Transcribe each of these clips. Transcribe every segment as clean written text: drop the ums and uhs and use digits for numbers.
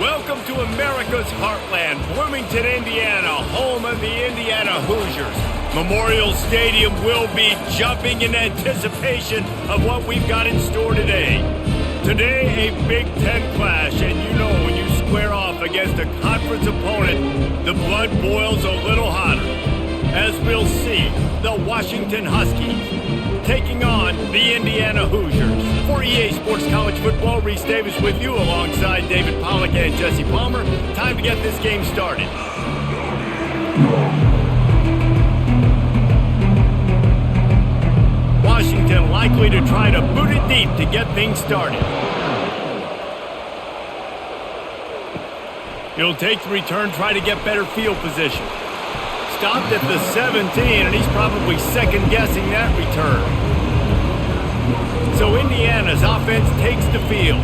Welcome to America's heartland, Bloomington, Indiana, home of the Indiana Hoosiers. Memorial Stadium will be jumping in anticipation of what we've got in store today. Today, a Big Ten clash, and you know when you square off against a conference opponent, the blood boils a little hotter. As we'll see, the Washington Huskies taking on the Indiana Hoosiers. For EA Sports College Football, Reese Davis with you alongside David Pollack and Jesse Palmer. Time to get this game started. Washington likely to try to boot it deep to get things started. He'll take the return, try to get better field position. Stopped at the 17, and he's probably second-guessing that return. So Indiana's offense takes the field.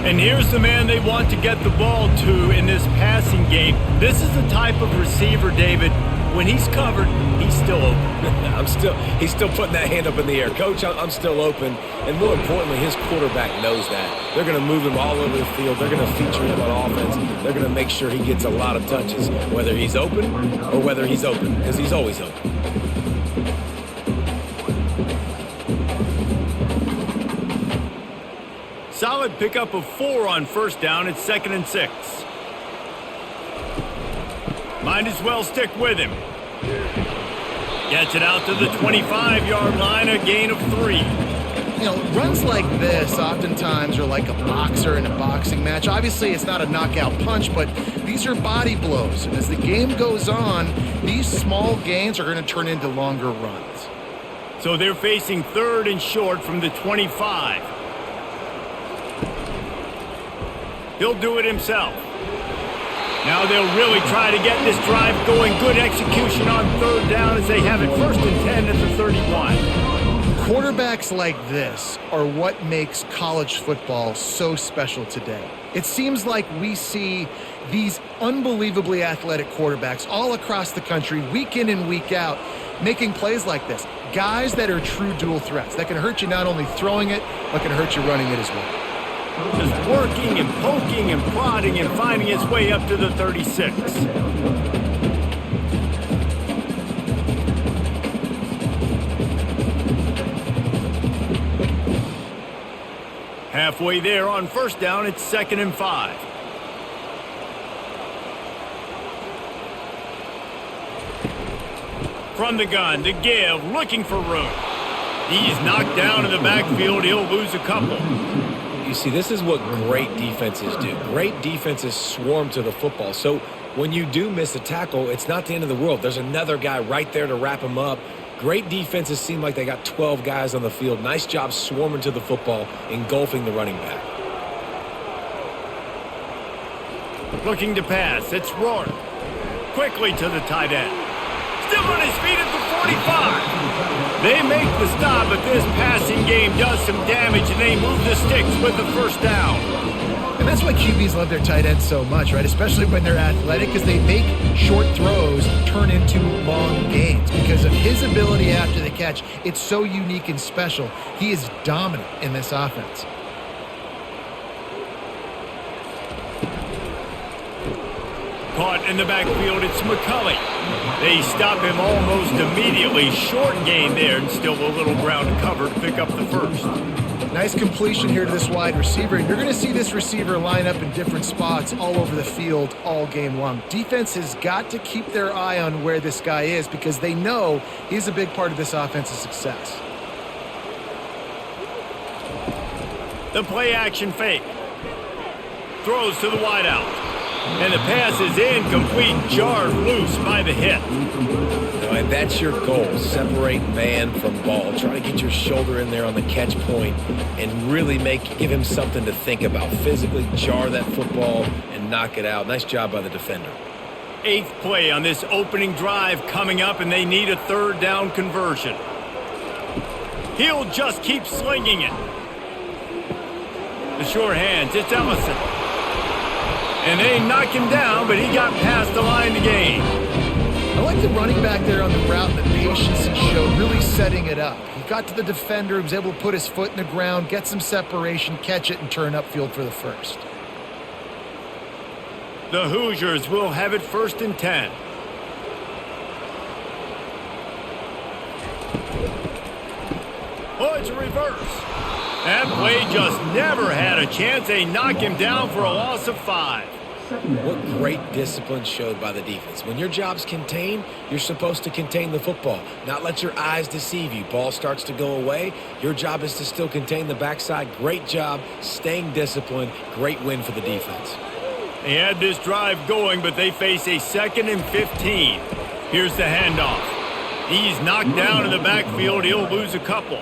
And here's the man they want to get the ball to in this passing game. This is the type of receiver, David, when he's covered, he's still open. He's still putting that hand up in the air. Coach, I'm still open. And more importantly, his quarterback knows that. They're going to move him all over the field. They're going to feature him on offense. They're going to make sure he gets a lot of touches, whether he's open or whether he's open, because he's always open. Solid pickup of 4 on first down. It's 2nd and 6. Might as well stick with him. Gets it out to the 25-yard line, a gain of 3. You know, runs like this oftentimes are like a boxer in a boxing match. Obviously, it's not a knockout punch, but these are body blows. And as the game goes on, these small gains are going to turn into longer runs. So they're facing 3rd and short from the 25. He'll do it himself. Now they'll really try to get this drive going. Good execution on 3rd down as they have it 1st and 10 at the 31. Quarterbacks like this are what makes college football so special today. It seems like we see these unbelievably athletic quarterbacks all across the country, week in and week out, making plays like this. Guys that are true dual threats, that can hurt you not only throwing it, but can hurt you running it as well. Just working and poking and prodding and finding its way up to the 36. Halfway there on first down, it's 2nd and 5. From the gun to give, looking for room. He's knocked down in the backfield. He'll lose a couple. You see, this is what great defenses do. Great defenses swarm to the football. So when you do miss a tackle, it's not the end of the world. There's another guy right there to wrap him up. Great defenses seem like they got 12 guys on the field. Nice job swarming to the football, engulfing the running back. Looking to pass. It's Rourke. Quickly to the tight end. Still on his feet at the 45. They make the stop, but this passing game does some damage, and they move the sticks with the 1st down. And that's why QBs love their tight ends so much, right? Especially when they're athletic, because they make short throws turn into long gains. Because of his ability after the catch, it's so unique and special. He is dominant in this offense. Caught in the backfield, it's McCulley. They stop him almost immediately. Short gain there, and still a little ground to cover to pick up the 1st. Nice completion here to this wide receiver. You're going to see this receiver line up in different spots all over the field all game long. Defense has got to keep their eye on where this guy is because they know he's a big part of this offense's success. The play-action fake. Throws to the wideout. And the pass is incomplete, jarred loose by the hit. And that's your goal, separate man from ball. Try to get your shoulder in there on the catch point and really give him something to think about. Physically jar that football and knock it out. Nice job by the defender. 8th play on this opening drive coming up, and they need a 3rd down conversion. He'll just keep slinging it. The sure hands, it's Ellison. And they knock him down, but he got past the line to gain. I like the running back there on the route and the patience he showed, really setting it up. He got to the defender, he was able to put his foot in the ground, get some separation, catch it, and turn upfield for the 1st. The Hoosiers will have it 1st and 10. Oh, it's a reverse. That play just never had a chance. They knock him down for a loss of 5. What great discipline showed by the defense. When your job's contained, you're supposed to contain the football, not let your eyes deceive you. Ball starts to go away. Your job is to still contain the backside. Great job staying disciplined. Great win for the defense. They had this drive going, but they face a 2nd and 15. Here's the handoff. He's knocked down in the backfield. He'll lose a couple.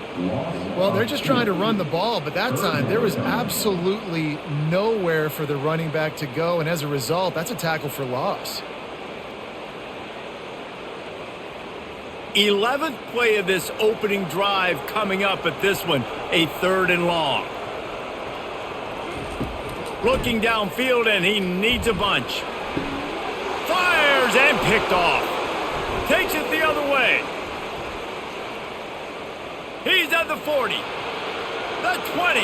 Well, they're just trying to run the ball, but that time there was absolutely nowhere for the running back to go, and as a result, that's a tackle for loss. 11th play of this opening drive coming up, but this one a 3rd and long. Looking downfield, and he needs a bunch. Fires and picked off. Takes it the other way. He's at the 40, the 20,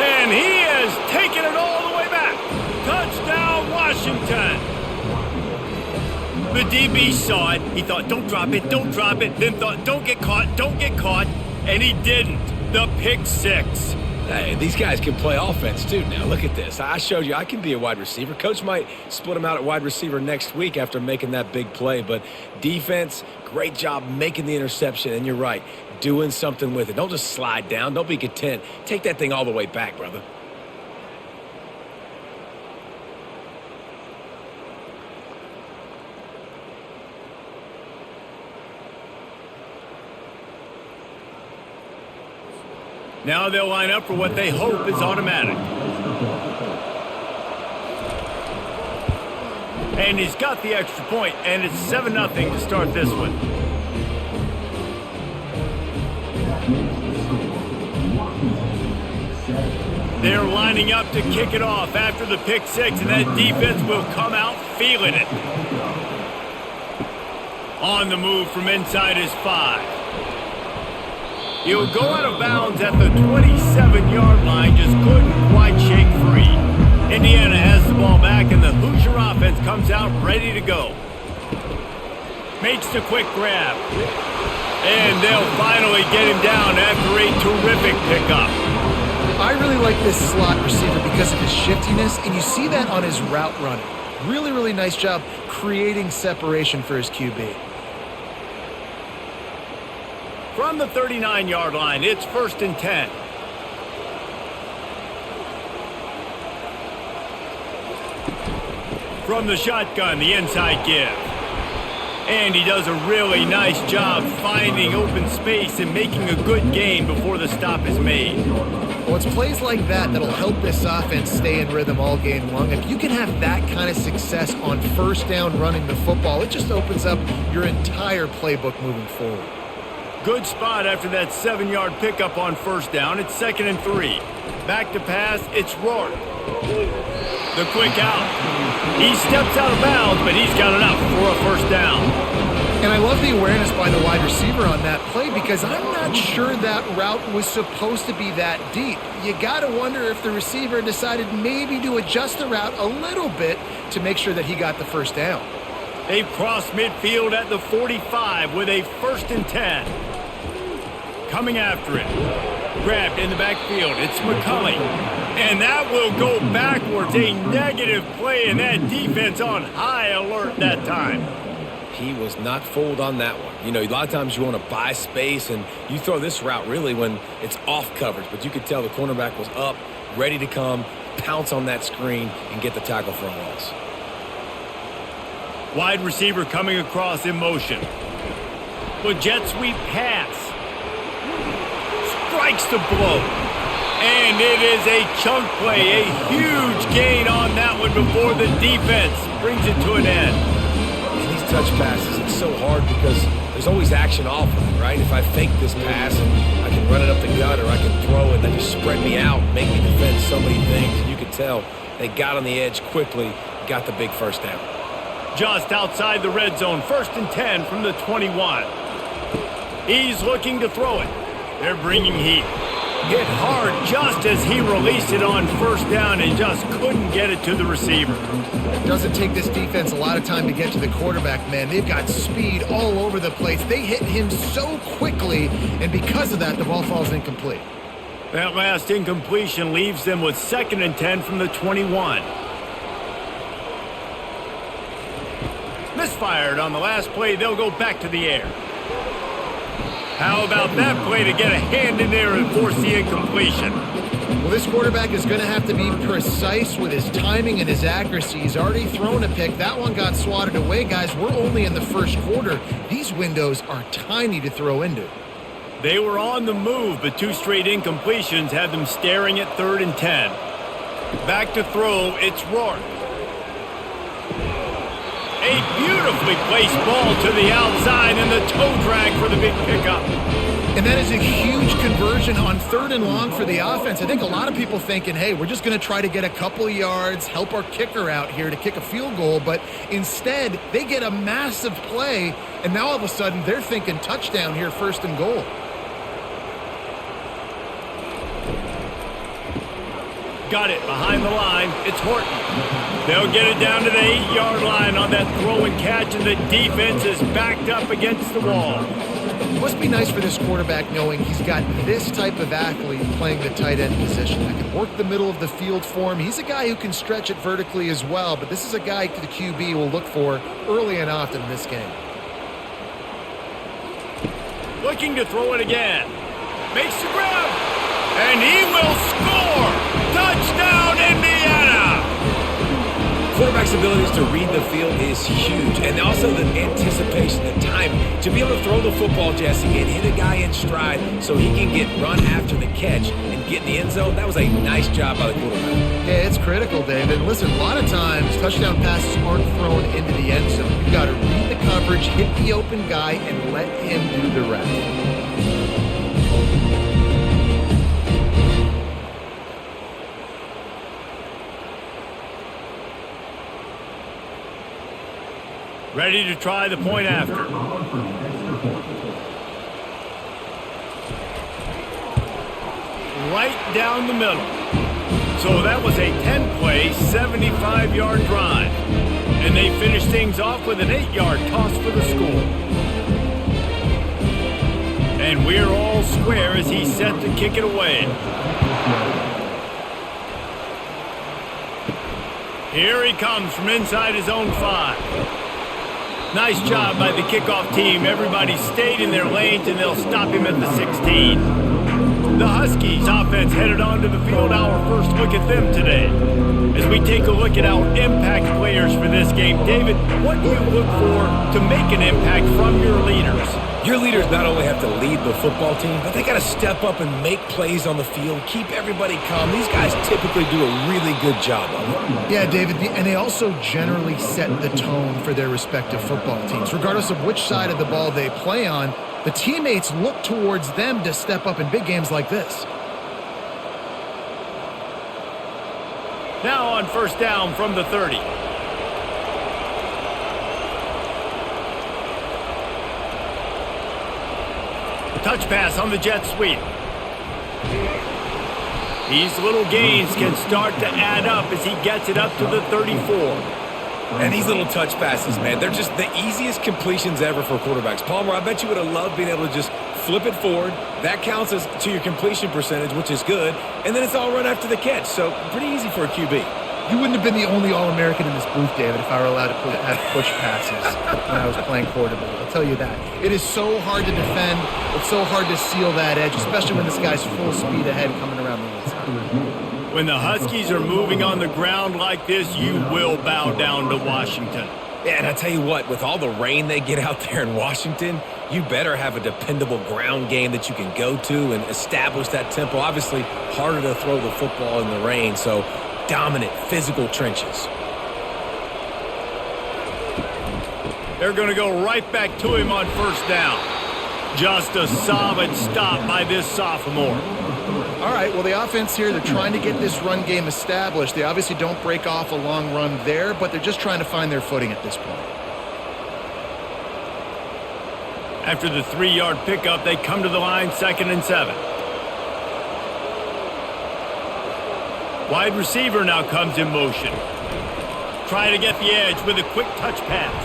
and he has taken it all the way back. Touchdown, Washington. The DB saw it. He thought, don't drop it, don't drop it. Then thought, don't get caught, and he didn't. The pick 6. Hey, these guys can play offense, too, now. Look at this. I showed you I can be a wide receiver. Coach might split him out at wide receiver next week after making that big play. But defense, great job making the interception. And you're right, doing something with it. Don't just slide down. Don't be content. Take that thing all the way back, brother. Now they'll line up for what they hope is automatic. And he's got the extra point, and it's 7-0 to start this one. They're lining up to kick it off after the pick 6, and that defense will come out feeling it. On the move from inside his 5. He'll go out of bounds at the 27-yard line, just couldn't quite shake free. Indiana has the ball back, and the Hoosier offense comes out ready to go. Makes the quick grab. And they'll finally get him down after a terrific pickup. I really like this slot receiver because of his shiftiness, and you see that on his route running. Really, really nice job creating separation for his QB. From the 39-yard line, it's 1st and 10. From the shotgun, the inside give. And he does a really nice job finding open space and making a good gain before the stop is made. Well, it's plays like that that'll help this offense stay in rhythm all game long. If you can have that kind of success on 1st down running the football, it just opens up your entire playbook moving forward. Good spot after that 7-yard pickup on 1st down. It's 2nd and 3. Back to pass, it's Rourke. The quick out. He steps out of bounds, but he's got enough for a 1st down. And I love the awareness by the wide receiver on that play because I'm not sure that route was supposed to be that deep. You got to wonder if the receiver decided maybe to adjust the route a little bit to make sure that he got the 1st down. They've crossed midfield at the 45 with a 1st and 10. Coming after it. Grabbed in the backfield. It's McCulley. And that will go backwards. A negative play, and that defense on high alert that time. He was not fooled on that one. You know, a lot of times you want to buy space, and you throw this route really when it's off coverage. But you could tell the cornerback was up, ready to come, pounce on that screen, and get the tackle for a loss. Wide receiver coming across in motion. The jet sweep pass. Strikes the blow. And it is a chunk play, a huge gain on that one before the defense brings it to an end. And these touch passes, it's so hard because there's always action off of it, right? If I fake this pass, I can run it up the gut or I can throw it, and they just spread me out, make me defend so many things. And you could tell they got on the edge quickly, got the big 1st down. Just outside the red zone, 1st and 10 from the 21. He's looking to throw it. They're bringing heat. Hit hard just as he released it on first down and just couldn't get it to the receiver. Doesn't take this defense a lot of time to get to the quarterback, man. They've got speed all over the place. They hit him so quickly, and because of that, the ball falls incomplete. That last incompletion leaves them with 2nd and 10 from the 21. Misfired on the last play. They'll go back to the air. How about that play to get a hand in there and force the incompletion? Well, this quarterback is going to have to be precise with his timing and his accuracy. He's already thrown a pick. That one got swatted away, guys. We're only in the first quarter. These windows are tiny to throw into. They were on the move, but 2 straight incompletions had them staring at 3rd and 10. Back to throw, it's Rourke. A beautifully placed ball to the outside and the toe drag for the big pickup. And that is a huge conversion on 3rd and long for the offense. I think a lot of people thinking, hey, we're just going to try to get a couple of yards, help our kicker out here to kick a field goal. But instead, they get a massive play, and now all of a sudden they're thinking touchdown here, 1st and goal. Got it behind the line. It's Horton. They'll get it down to the 8-yard line on that throw and catch, and the defense is backed up against the wall. It must be nice for this quarterback knowing he's got this type of athlete playing the tight end position that can work the middle of the field for him. He's a guy who can stretch it vertically as well, but this is a guy the QB will look for early and often in this game. Looking to throw it again. Makes the grab. And he will score. Touchdown, Indiana! Quarterback's abilities to read the field is huge, and also the anticipation, the timing. To be able to throw the football, Jesse, and hit a guy in stride so he can get run after the catch and get in the end zone, that was a nice job by the quarterback. Yeah, it's critical, David. Listen, a lot of times touchdown passes aren't thrown into the end zone. You've got to read the coverage, hit the open guy, and let him do the rest. Ready to try the point after. Right down the middle. So that was a 10-play, 75-yard drive. And they finished things off with an 8-yard toss for the score. And we're all square as he's set to kick it away. Here he comes from inside his own 5. Nice job by the kickoff team. Everybody stayed in their lanes, and they'll stop him at the 16. The Huskies offense headed onto the field. Our first look at them today. As we take a look at our impact players for this game, David, what do you look for to make an impact from your leaders? Your leaders not only have to lead the football team, but they got to step up and make plays on the field, keep everybody calm. These guys typically do a really good job of it. Yeah, David, and they also generally set the tone for their respective football teams. Regardless of which side of the ball they play on, the teammates look towards them to step up in big games like this. Now on first down from the 30. Touch pass on the jet sweep. These little gains can start to add up as he gets it up to the 34. And these little touch passes, man, they're just the easiest completions ever for quarterbacks. Palmer, I bet you would have loved being able to just flip it forward. That counts as to your completion percentage, which is good. And then it's all run after the catch. So pretty easy for a QB. You wouldn't have been the only All-American in this booth, David, if I were allowed to have push passes when I was playing quarterback. I'll tell you that. It is so hard to defend. It's so hard to seal that edge, especially when this guy's full speed ahead coming around the inside. When the Huskies are moving on the ground like this, you will bow down to Washington. Yeah, and I tell you what, with all the rain they get out there in Washington, you better have a dependable ground game that you can go to and establish that tempo. Obviously, harder to throw the football in the rain, so dominant physical trenches. They're going to go right back to him on first down. Just a solid stop by this sophomore. All right, well, the offense here, they're trying to get this run game established. They obviously don't break off a long run there, but they're just trying to find their footing at this point. After the 3-yard pickup, they come to the line, 2nd and 7. Wide receiver now comes in motion. Trying to get the edge with a quick touch pass.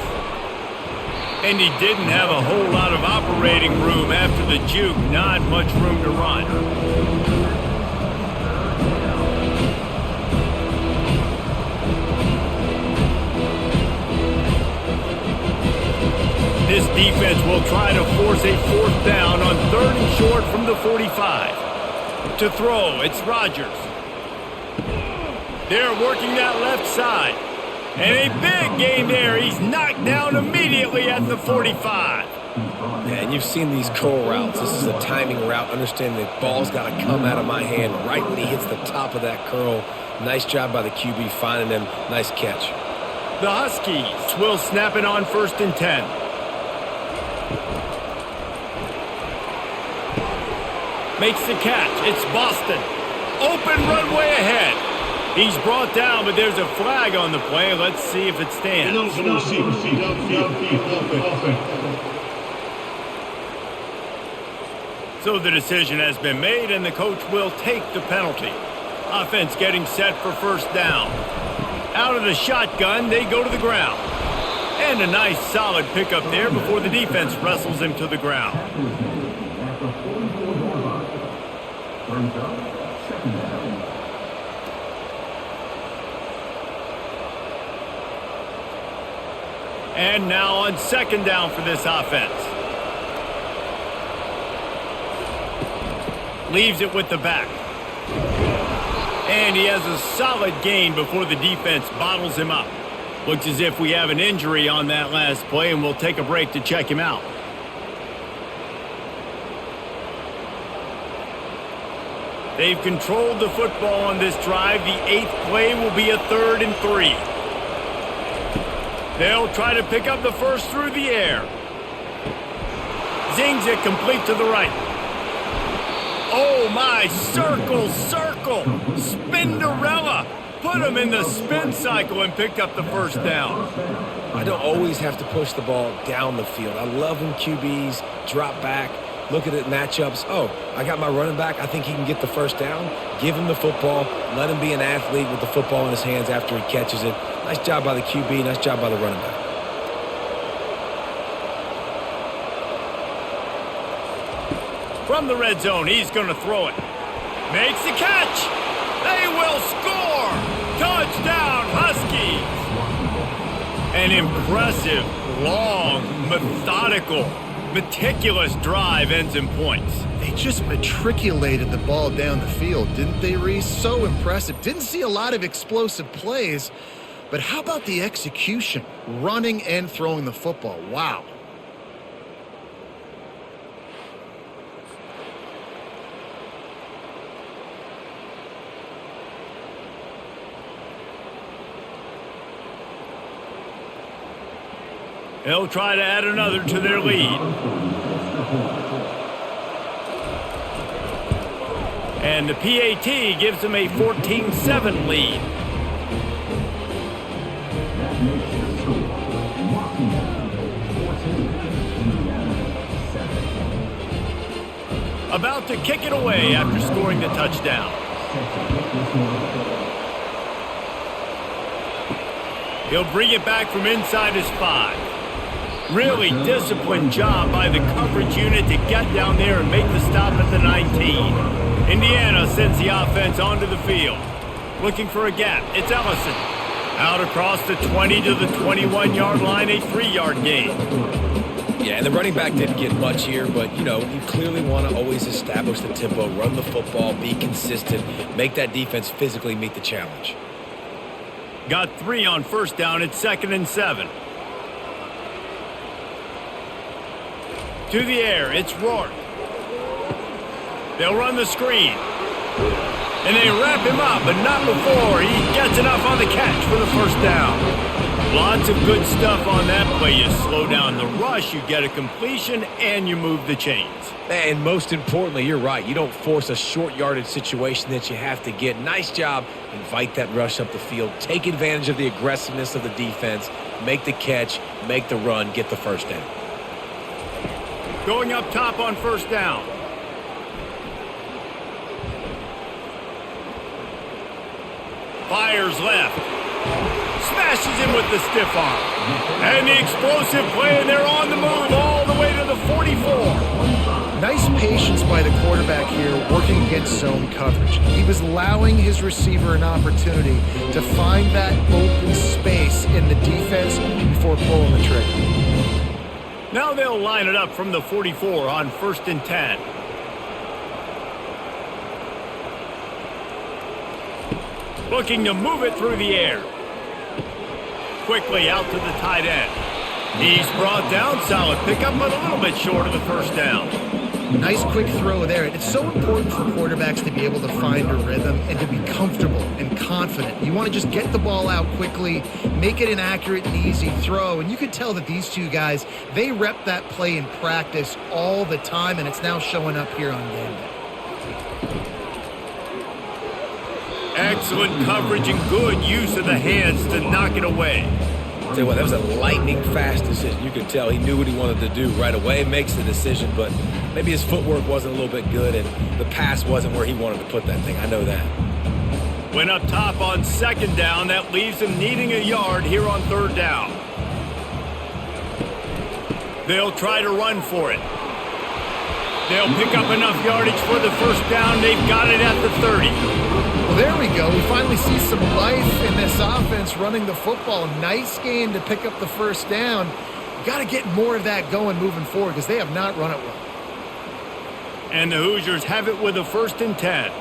And he didn't have a whole lot of operating room after the juke. Not much room to run. This defense will try to force a 4th down on 3rd and short from the 45. To throw, it's Rodgers. They're working that left side. And a big gain there. He's knocked down immediately at the 45. Man, you've seen these curl routes. This is a timing route. Understand the ball's got to come out of my hand right when he hits the top of that curl. Nice job by the QB finding him. Nice catch. The Huskies will snap it on 1st and 10. Makes the catch. It's Boston. Open runway ahead. He's brought down, but there's a flag on the play. Let's see if it stands. So the decision has been made, and the coach will take the penalty. Offense getting set for 1st down. Out of the shotgun, they go to the ground. And a nice solid pickup there before the defense wrestles him to the ground. And now on 2nd down for this offense. Leaves it with the back. And he has a solid gain before the defense bottles him up. Looks as if we have an injury on that last play, and we'll take a break to check him out. They've controlled the football on this drive. The 8th play will be a 3rd and 3. They'll try to pick up the first through the air. Zings it complete to the right. Oh my, circle. Spinderella. Put him in the spin cycle and picked up the 1st down. I don't always have to push the ball down the field. I love when QBs drop back, look at it, matchups. Oh, I got my running back. I think he can get the 1st down. Give him the football. Let him be an athlete with the football in his hands after he catches it. Nice job by the QB. Nice job by the running back. From the red zone, he's going to throw it. Makes the catch. They will score. Touchdown, Huskies. An impressive, long, methodical, meticulous drive ends in points. They just matriculated the ball down the field, didn't they, Reese? So impressive. Didn't see a lot of explosive plays, but how about the execution? Running and throwing the football. Wow. They'll try to add another to their lead. And the PAT gives them a 14-7 lead. About to kick it away after scoring the touchdown. He'll bring it back from inside his 5. Really disciplined job by the coverage unit to get down there and make the stop at the 19. Indiana sends the offense onto the field. Looking for a gap. It's Ellison. Out across the 20 to the 21-yard line, a 3-yard gain. Yeah, and the running back didn't get much here, but, you clearly want to always establish the tempo, run the football, be consistent, make that defense physically meet the challenge. Got 3 on 1st down. It's 2nd and 7. To the air, it's Rourke. They'll run the screen. And they wrap him up, but not before he gets enough on the catch for the 1st down. Lots of good stuff on that play. You slow down the rush, you get a completion, and you move the chains. And most importantly, you're right. You don't force a short yardage situation that you have to get. Nice job. Invite that rush up the field. Take advantage of the aggressiveness of the defense. Make the catch, make the run, get the 1st down. Going up top on 1st down. Fires left. Smashes him with the stiff arm. And the explosive play, and they're on the move all the way to the 44. Nice patience by the quarterback here working against zone coverage. He was allowing his receiver an opportunity to find that open space in the defense before pulling the trigger. Now they'll line it up from the 44 on 1st and 10. Looking to move it through the air. Quickly out to the tight end. He's brought down. Solid pickup, but a little bit short of the first down. Nice quick throw there. It's so important for quarterbacks to be able to find a rhythm and to be comfortable and confident. You want to just get the ball out quickly, make it an accurate and easy throw. And you can tell that these two guys, they rep that play in practice all the time, and it's now showing up here on game day. Excellent coverage and good use of the hands to knock it away. Tell you what, that was a lightning fast decision. You could tell he knew what he wanted to do right away, makes the decision, but maybe his footwork wasn't a little bit good and the pass wasn't where he wanted to put that thing. I know that. Went up top on 2nd down. That leaves him needing a yard here on 3rd down. They'll try to run for it. They'll pick up enough yardage for the 1st down. They've got it at the 30. Well, there we go. We finally see some life in this offense running the football. Nice game to pick up the 1st down. Got to get more of that going moving forward because they have not run it well. And the Hoosiers have it with a 1st and 10.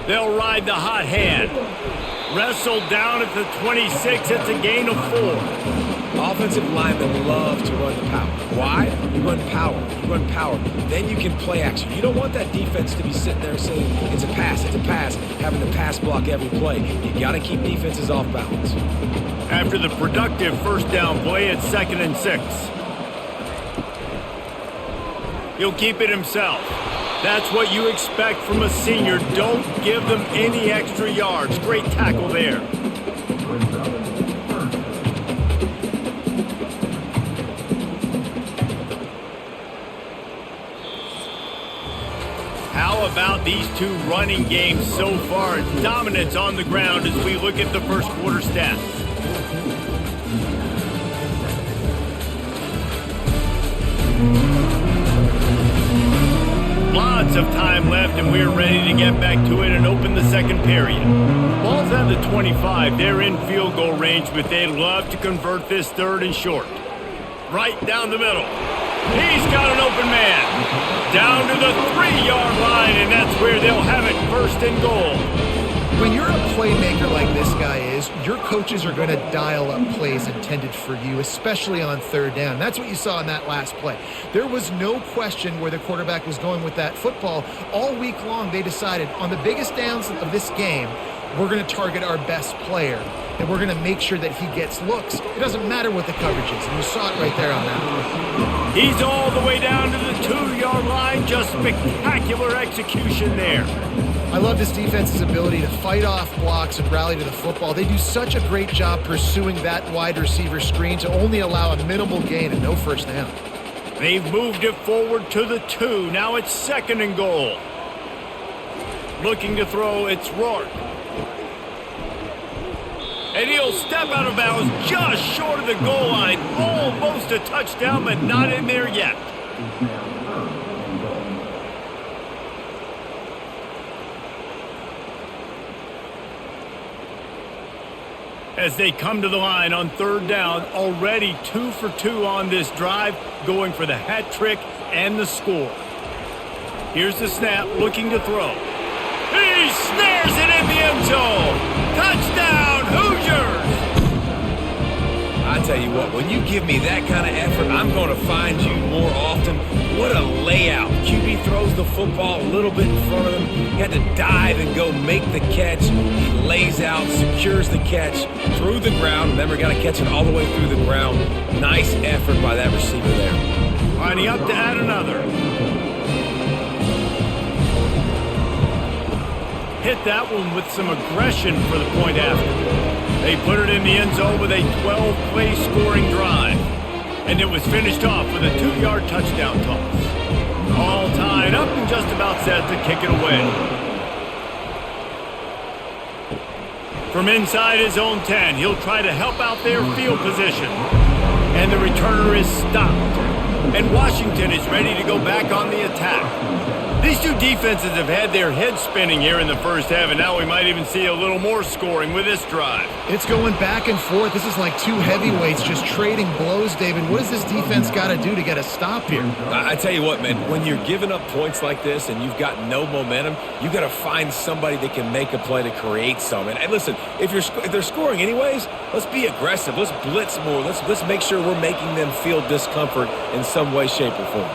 They'll ride the hot hand. Wrestled down at the 26. It's a gain of 4. Offensive linemen love to run the power. Why? You run power. You run power. Then you can play action. You don't want that defense to be sitting there saying, it's a pass, having to pass block every play. You got to keep defenses off balance. After the productive 1st down play, it's 2nd and 6. He'll keep it himself. That's what you expect from a senior. Don't give them any extra yards. Great tackle there. How about these two running games so far? Dominance on the ground as we look at the 1st quarter stats. Lots of time left, and we're ready to get back to it and open the 2nd period. Ball's at the 25. They're in field goal range, but they'd love to convert this 3rd and short. Right down the middle. He's got an open man. Down to the 3-yard line, and that's where they'll have it 1st and goal. When you're a playmaker like this guy is, your coaches are going to dial up plays intended for you, especially on 3rd down. That's what you saw in that last play. There was no question where the quarterback was going with that football. All week long, they decided on the biggest downs of this game, we're going to target our best player, and we're going to make sure that he gets looks. It doesn't matter what the coverage is, and you saw it right there on that play. He's all the way down to the 2-yard line. Just spectacular execution there. I love this defense's ability to fight off blocks and rally to the football. They do such a great job pursuing that wide receiver screen to only allow a minimal gain and no 1st down. They've moved it forward to the 2. Now it's 2nd and goal. Looking to throw, it's Rourke. And he'll step out of bounds just short of the goal line. Almost a touchdown, but not in there yet. As they come to the line on 3rd down, already 2 for 2 on this drive, going for the hat trick and the score. Here's the snap, looking to throw. He snares it in the end zone. Touchdown, Hoosiers! I tell you what, when you give me that kind of effort, I'm going to find you more often. What a layout. QB throws the football a little bit in front of him. He had to dive and go make the catch. He lays out, secures the catch through the ground. Remember, got to catch it all the way through the ground. Nice effort by that receiver there. Lining up to add another. Hit that one with some aggression for the point after. They put it in the end zone with a 12-play scoring drive. And it was finished off with a 2-yard touchdown toss. All time, And up and just about set to kick it away. From inside his own 10, he'll try to help out their field position. And the returner is stopped. And Washington is ready to go back on the attack. These two defenses have had their heads spinning here in the first half, and now we might even see a little more scoring with this drive. It's going back and forth. This is like two heavyweights just trading blows, David. What does this defense got to do to get a stop here? I tell you what, man, when you're giving up points like this and you've got no momentum, you got to find somebody that can make a play to create some. And listen, if they're scoring anyways, let's be aggressive. Let's blitz more. Let's make sure we're making them feel discomfort in some way, shape, or form.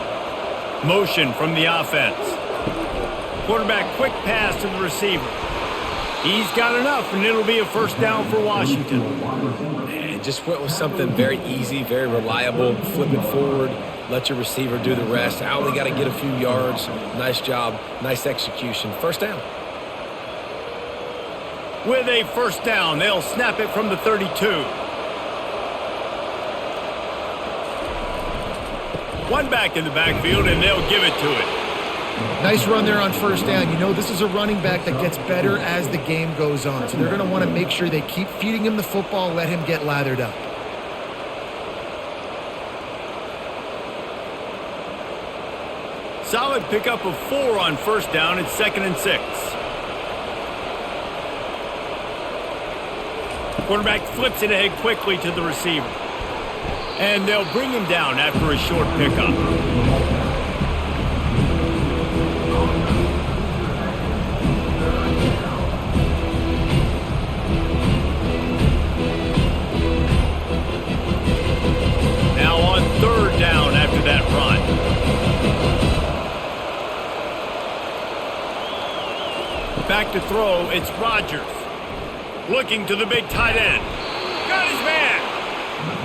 Motion from the offense. Quarterback quick pass to the receiver. He's got enough, and it'll be a first down for Washington. And just went with something very easy, very reliable. Flip it forward. Let your receiver do the rest. I only got to get a few yards. Nice job. Nice execution. First down. With a first down, they'll snap it from the 32. One back in the backfield, and they'll give it to it. Nice run there on first down. You know, this is a running back that gets better as the game goes on. So they're going to want to make sure they keep feeding him the football, let him get lathered up. Solid pickup of 4 on first down. It's 2nd and 6. Quarterback flips it ahead quickly to the receiver. And they'll bring him down after a short pickup. Third down after that run. Back to throw, it's Rodgers. Looking to the big tight end. Got his man.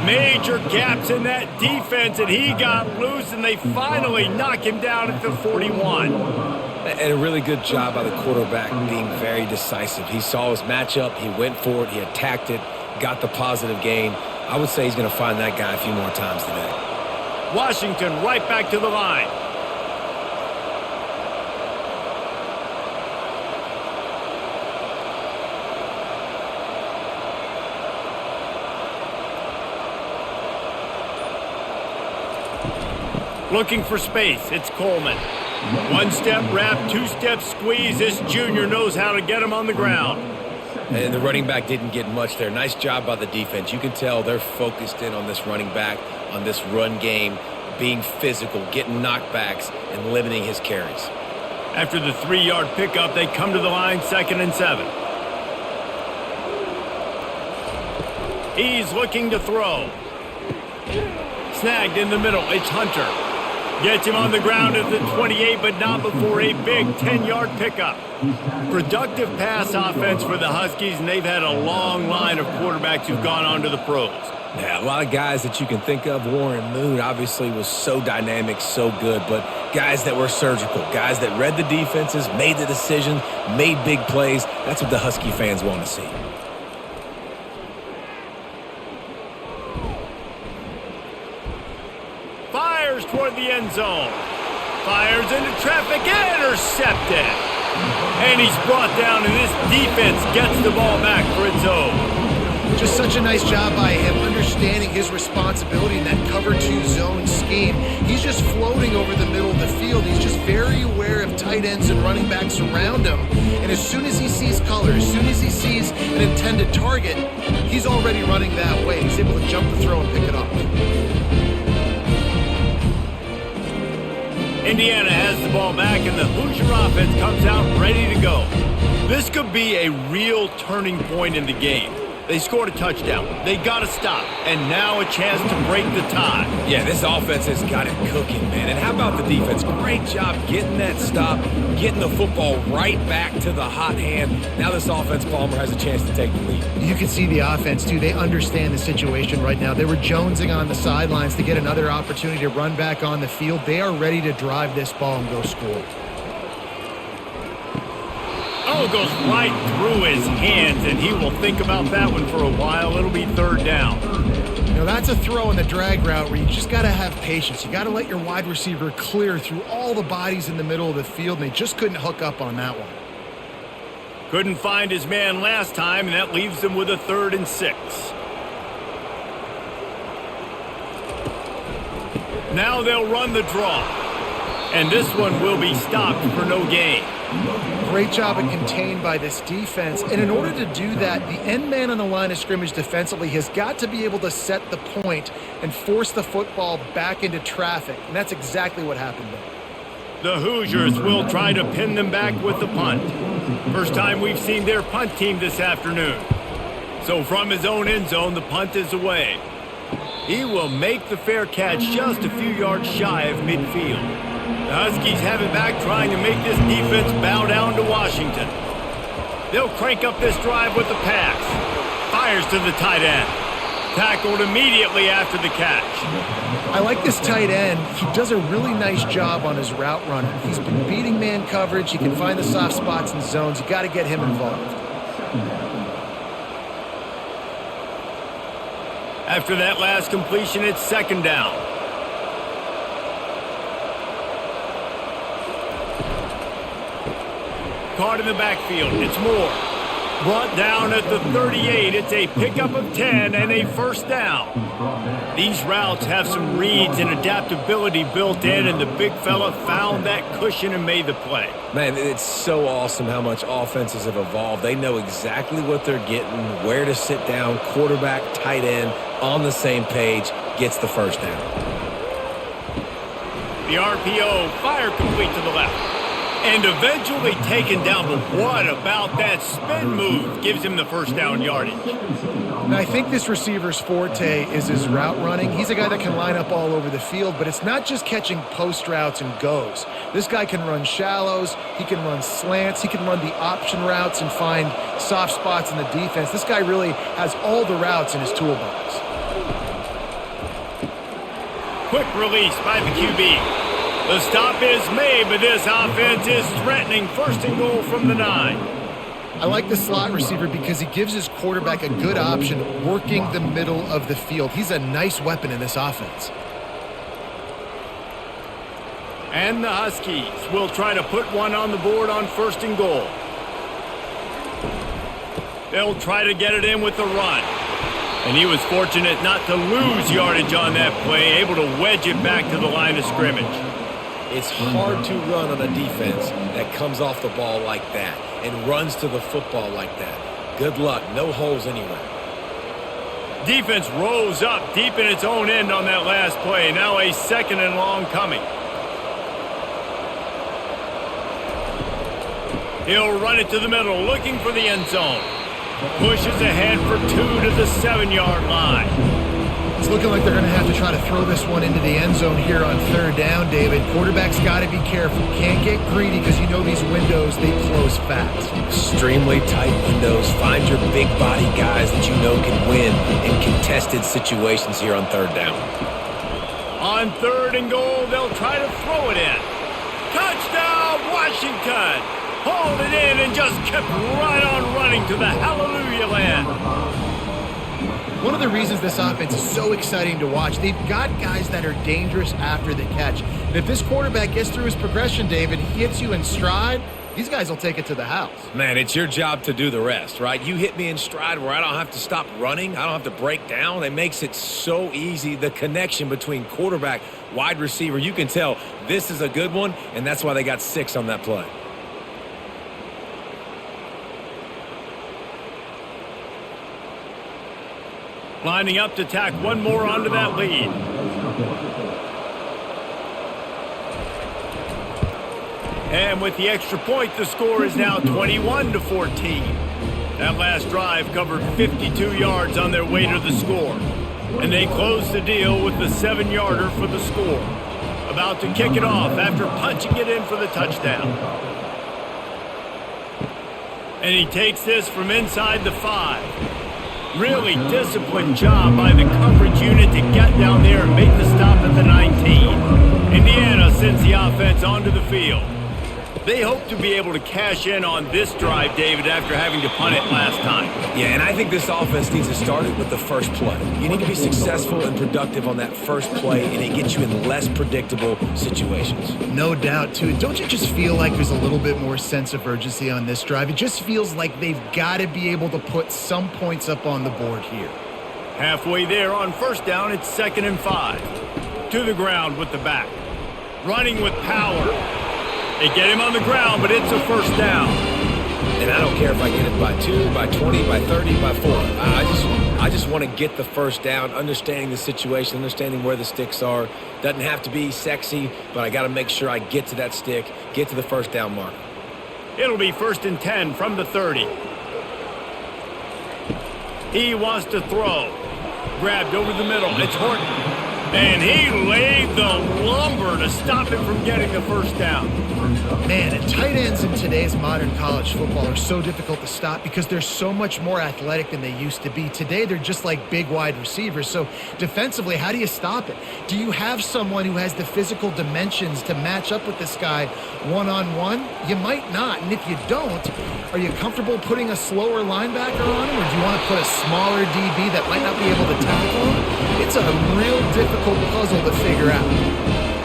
Major gaps in that defense, and he got loose, and they finally knock him down at the 41. And a really good job by the quarterback being very decisive. He saw his matchup, he went for it, he attacked it, got the positive gain. I would say he's going to find that guy a few more times today. Washington right back to the line. Looking for space, it's Coleman. One-step wrap, two-step squeeze. This junior knows how to get him on the ground. And the running back didn't get much there. Nice job by the defense. You can tell they're focused in on this running back, on this run game, being physical, getting knockbacks, and limiting his carries. After the 3-yard pickup, they come to the line, 2nd and 7. He's looking to throw. Snagged in the middle, it's Hunter. Gets him on the ground at the 28, but not before a big 10-yard pickup. Productive pass offense for the Huskies, and they've had a long line of quarterbacks who've gone on to the pros. Yeah, a lot of guys that you can think of. Warren Moon obviously was so dynamic, so good, but guys that were surgical, guys that read the defenses, made the decision, made big plays. That's what the Husky fans want to see. Fires toward the end zone. Fires into traffic, intercepted. And he's brought down, and this defense gets the ball back for its own. Just such a nice job by him understanding his responsibility in that cover 2 zone scheme. He's just floating over the middle of the field. He's just very aware of tight ends and running backs around him. And as soon as he sees color, as soon as he sees an intended target, he's already running that way. He's able to jump the throw and pick it off. Indiana has the ball back, and the Hoosier offense comes out ready to go. This could be a real turning point in the game. They scored a touchdown. They got a stop, and now a chance to break the tie. Yeah, this offense has got it cooking, man. And how about the defense? Great job getting that stop, getting the football right back to the hot hand. Now this offense, Palmer, has a chance to take the lead. You can see the offense, too. They understand the situation right now. They were jonesing on the sidelines to get another opportunity to run back on the field. They are ready to drive this ball and go score. Oh, goes right through his hands, and he will think about that one for a while. It'll be 3rd down. Now that's a throw in the drag route where you just got to have patience. You got to let your wide receiver clear through all the bodies in the middle of the field, and they just couldn't hook up on that one. Couldn't find his man last time, and that leaves them with a 3rd and 6. Now they'll run the draw. And this one will be stopped for no gain. Great job of contained by this defense. And in order to do that, the end man on the line of scrimmage defensively has got to be able to set the point and force the football back into traffic. And that's exactly what happened there. The Hoosiers will try to pin them back with the punt. First time we've seen their punt team this afternoon. So from his own end zone, the punt is away. He will make the fair catch just a few yards shy of midfield. The Huskies have it back, trying to make this defense bow down to Washington. They'll crank up this drive with the pass. Fires to the tight end. Tackled immediately after the catch. I like this tight end. He does a really nice job on his route running. He's been beating man coverage. He can find the soft spots and zones. You got to get him involved. After that last completion, it's 2nd down. Caught in the backfield. It's Moore. Brought down at the 38. It's a pickup of 10 and a 1st down. These routes have some reads and adaptability built in, and the big fella found that cushion and made the play. Man, it's so awesome how much offenses have evolved. They know exactly what they're getting, where to sit down, quarterback, tight end, on the same page, gets the 1st down. The RPO, fire complete to the left. And eventually taken down, but what about that spin move? Gives him the 1st down yardage. And I think this receiver's forte is his route running. He's a guy that can line up all over the field, but it's not just catching post routes and goes. This guy can run shallows, he can run slants, he can run the option routes and find soft spots in the defense. This guy really has all the routes in his toolbox. Quick release by the QB. The stop is made, but this offense is threatening 1st and goal from the 9. I like the slot receiver because he gives his quarterback a good option working the middle of the field. He's a nice weapon in this offense. And the Huskies will try to put one on the board on 1st and goal. They'll try to get it in with the run. And he was fortunate not to lose yardage on that play, able to wedge it back to the line of scrimmage. It's hard to run on a defense that comes off the ball like that and runs to the football like that. Good luck. No holes anywhere. Defense rose up deep in its own end on that last play. Now a 2nd and long coming. He'll run it to the middle, looking for the end zone. Pushes ahead for 2 to the 7-yard line. It's looking like they're going to have to try to throw this one into the end zone here on 3rd down, David. Quarterback's got to be careful. Can't get greedy because you know these windows, they close fast. Extremely tight windows. Find your big body guys that you know can win in contested situations here on 3rd down. On 3rd and goal, they'll try to throw it in. Touchdown, Washington! Hauled it in and just kept right on running to the hallelujah land. One of the reasons this offense is so exciting to watch, they've got guys that are dangerous after the catch. And if this quarterback gets through his progression, David, hits you in stride, these guys will take it to the house. Man, it's your job to do the rest, right? You hit me in stride where I don't have to stop running. I don't have to break down. It makes it so easy. The connection between quarterback, wide receiver, you can tell this is a good one, and that's why they got 6 on that play. Lining up to tack one more onto that lead. And with the extra point, the score is now 21-14. That last drive covered 52 yards on their way to the score. And they close the deal with the 7-yarder for the score. About to kick it off after punching it in for the touchdown. And he takes this from inside the 5. Really disciplined job by the coverage unit to get down there and make the stop at the 19. Indiana sends the offense onto the field. They hope to be able to cash in on this drive, David, after having to punt it last time. Yeah, and I think this offense needs to start it with the first play. You need to be successful and productive on that first play, and it gets you in less predictable situations. No doubt, too. Don't you just feel like there's a little bit more sense of urgency on this drive? It just feels like they've got to be able to put some points up on the board here. Halfway there on first down, it's 2nd and 5. To the ground with the back. Running with power. They get him on the ground, but it's a first down. And I don't care if I get it by 2, by 20, by 30, by 4. I just want to get the first down, understanding the situation, understanding where the sticks are. Doesn't have to be sexy, but I got to make sure I get to that stick, get to the first down marker. It'll be 1st and 10 from the 30. He wants to throw. Grabbed over the middle. It's Horton. And he laid the lumber to stop him from getting the first down. Man, and tight ends in today's modern college football are so difficult to stop because they're so much more athletic than they used to be. Today, they're just like big wide receivers. So defensively, how do you stop it? Do you have someone who has the physical dimensions to match up with this guy one-on-one? You might not. And if you don't, are you comfortable putting a slower linebacker on him, or do you want to put a smaller DB that might not be able to tackle him? It's a real difficult puzzle to figure out.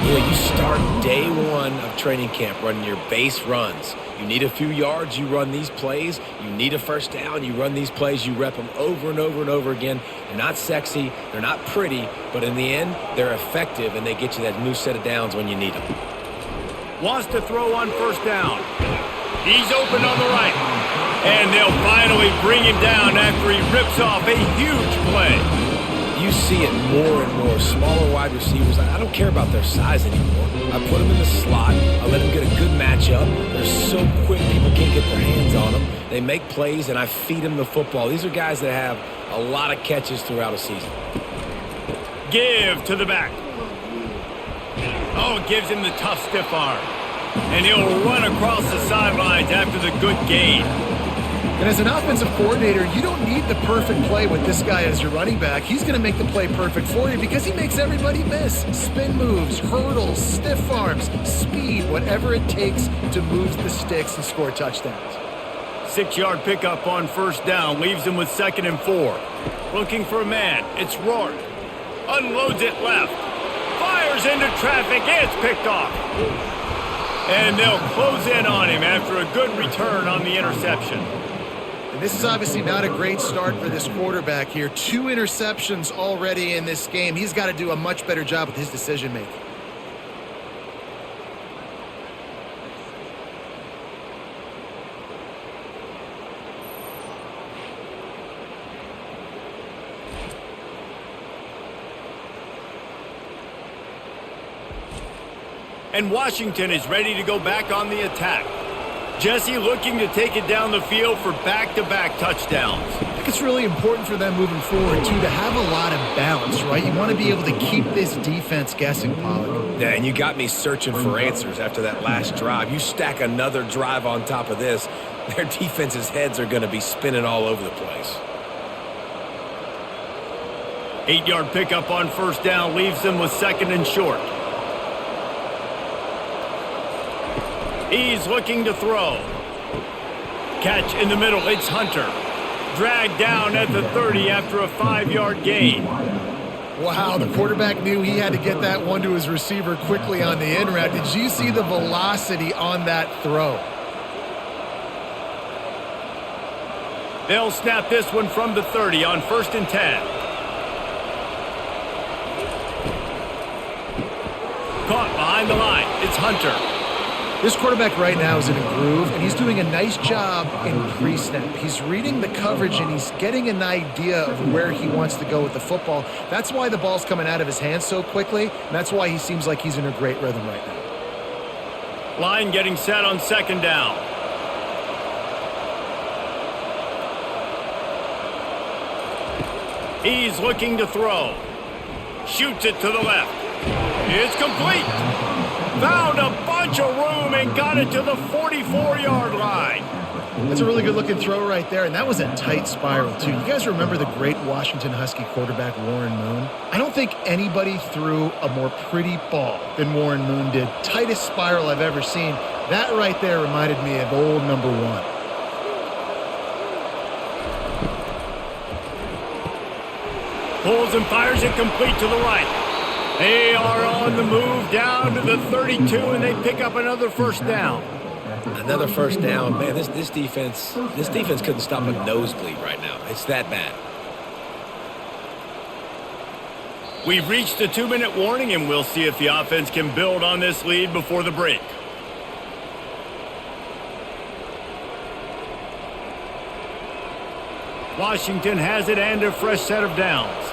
You start day one of training camp running your base runs. You need a few yards, you run these plays. You need a first down, you run these plays. You rep them over and over and over again. They're not sexy, they're not pretty, but in the end, they're effective, and they get you that new set of downs when you need them. Wants to throw on first down. He's open on the right. And they'll finally bring him down after he rips off a huge play. You see it more and more. Smaller wide receivers, I don't care about their size anymore. I put them in the slot. I let them get a good matchup. They're so quick, people can't get their hands on them. They make plays, and I feed them the football. These are guys that have a lot of catches throughout a season. Give to the back. Oh, gives him the tough stiff arm. And he'll run across the sidelines after the good gain. And as an offensive coordinator, you don't need the perfect play with this guy as your running back. He's going to make the play perfect for you because he makes everybody miss. Spin moves, hurdles, stiff arms, speed, whatever it takes to move the sticks and score touchdowns. 6-yard pickup on first down leaves him with 2nd and 4. Looking for a man. It's Rourke. Unloads it left. Fires into traffic. It's picked off. And they'll close in on him after a good return on the interception. And this is obviously not a great start for this quarterback here. 2 interceptions already in this game. He's got to do a much better job with his decision-making. And Washington is ready to go back on the attack. Jesse looking to take it down the field for back-to-back touchdowns. I think it's really important for them moving forward, too, to have a lot of balance, right? You want to be able to keep this defense guessing, Pollard. Yeah, and you got me searching for answers after that last drive. You stack another drive on top of this, their defense's heads are going to be spinning all over the place. 8-yard pickup on first down leaves them with 2nd and short. He's looking to throw. Catch in the middle. It's Hunter. Dragged down at the 30 after a 5-yard gain. Wow, the quarterback knew he had to get that one to his receiver quickly on the in route. Did you see the velocity on that throw? They'll snap this one from the 30 on 1st and 10. Caught behind the line. It's Hunter. This quarterback right now is in a groove, and he's doing a nice job in pre-snap. He's reading the coverage, and he's getting an idea of where he wants to go with the football. Ge why the ball's coming out of his hands so quickly, and that's why he seems like he's in a great rhythm right now. Line getting set on 2nd down. He's looking to throw. Shoots it to the left. It's complete. Found a bunch of room and got it to the 44-yard line. That's a really good-looking throw right there, and that was a tight spiral, too. You guys remember the great Washington Husky quarterback Warren Moon? I don't think anybody threw a more pretty ball than Warren Moon did. Tightest spiral I've ever seen. That right there reminded me of old number one. Pulls and fires it complete to the right. They are on the move down to the 32, and they pick up another first down. Another first down. Man, this defense couldn't stop a nosebleed right now. It's that bad. We've reached the 2-minute warning, and we'll see if the offense can build on this lead before the break. Washington has it and a fresh set of downs.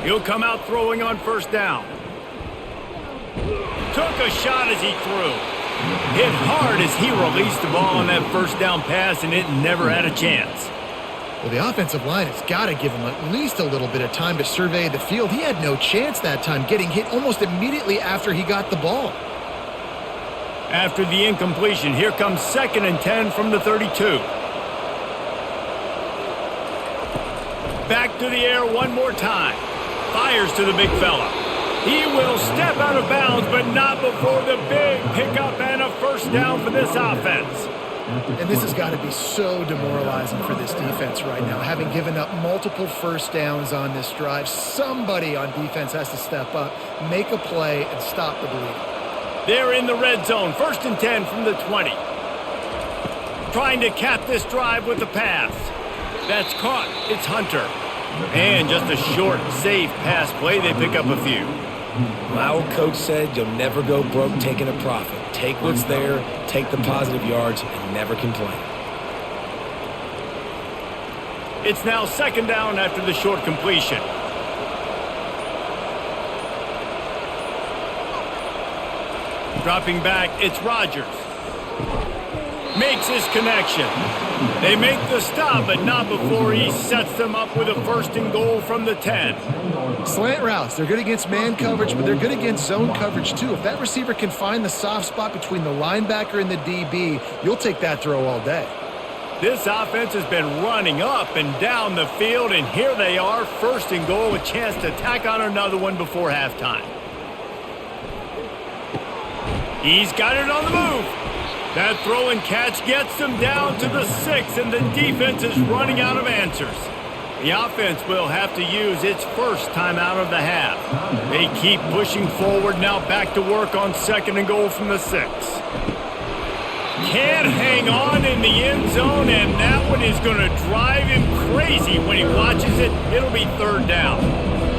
He'll come out throwing on first down. Took a shot as he threw. Hit hard as he released the ball on that first down pass, and it never had a chance. Well, the offensive line has got to give him at least a little bit of time to survey the field. He had no chance that time, getting hit almost immediately after he got the ball. After the incompletion, here comes 2nd and 10 from the 32. Back to the air one more time. Fires to the big fella. He will step out of bounds, but not before the big pickup and a first down for this offense. And this has got to be so demoralizing for this defense right now. Having given up multiple first downs on this drive, somebody on defense has to step up, make a play, and stop the bleeding. They're in the red zone. 1st and 10 from the 20. Trying to cap this drive with the pass. That's caught. It's Hunter. And just a short, safe pass play. They pick up a few. My old coach said you'll never go broke taking a profit. Take what's there, take the positive yards, and never complain. It's now 2nd down after the short completion. Dropping back, it's Rodgers. Makes his connection. They make the stop, but not before he sets them up with a 1st and goal from the 10. Slant routes, they're good against man coverage, but they're good against zone coverage too. If that receiver can find the soft spot between the linebacker and the DB, you'll take that throw all day. This offense has been running up and down the field, and here they are, 1st and goal, a chance to tack on another one before halftime. He's got it on the move. That throw and catch gets them down to the 6, and the defense is running out of answers. The offense will have to use its first timeout of the half. They keep pushing forward, now back to work on 2nd and goal from the 6. Can't hang on in the end zone, and that one is going to drive him crazy when he watches it. It'll be 3rd down.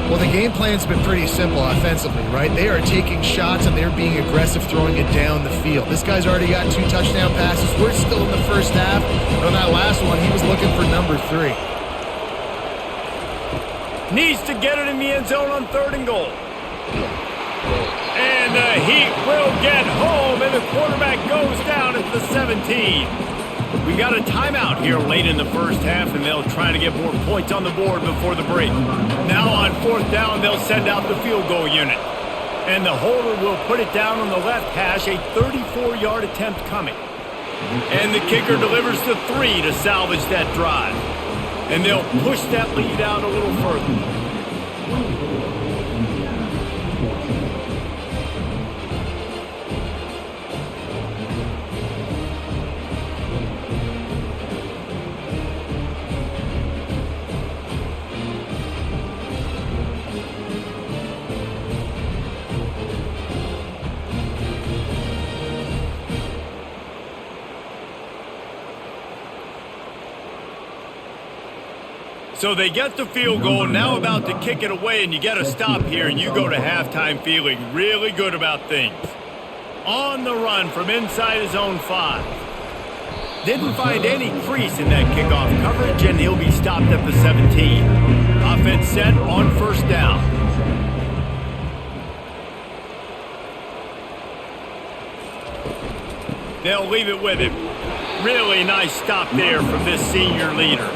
Well, the game plan's been pretty simple offensively, right? They are taking shots and they're being aggressive, throwing it down the field. This guy's already got 2 touchdown passes. We're still in the first half. But on that last one, he was looking for number 3. Needs to get it in the end zone on 3rd and goal. And the Heat will get home, and the quarterback goes down at the 17. We got a timeout here late in the first half, and they'll try to get more points on the board before the break. Now on 4th down, they'll send out the field goal unit. And the holder will put it down on the left hash, a 34-yard attempt coming. And the kicker delivers the 3 to salvage that drive. And they'll push that lead out a little further. So they get the field goal, now about to kick it away, and you get a stop here, and you go to halftime feeling really good about things. On the run from inside his own 5. Didn't find any crease in that kickoff coverage, and he'll be stopped at the 17. Offense set on 1st down. They'll leave it with him. Really nice stop there from this senior leader.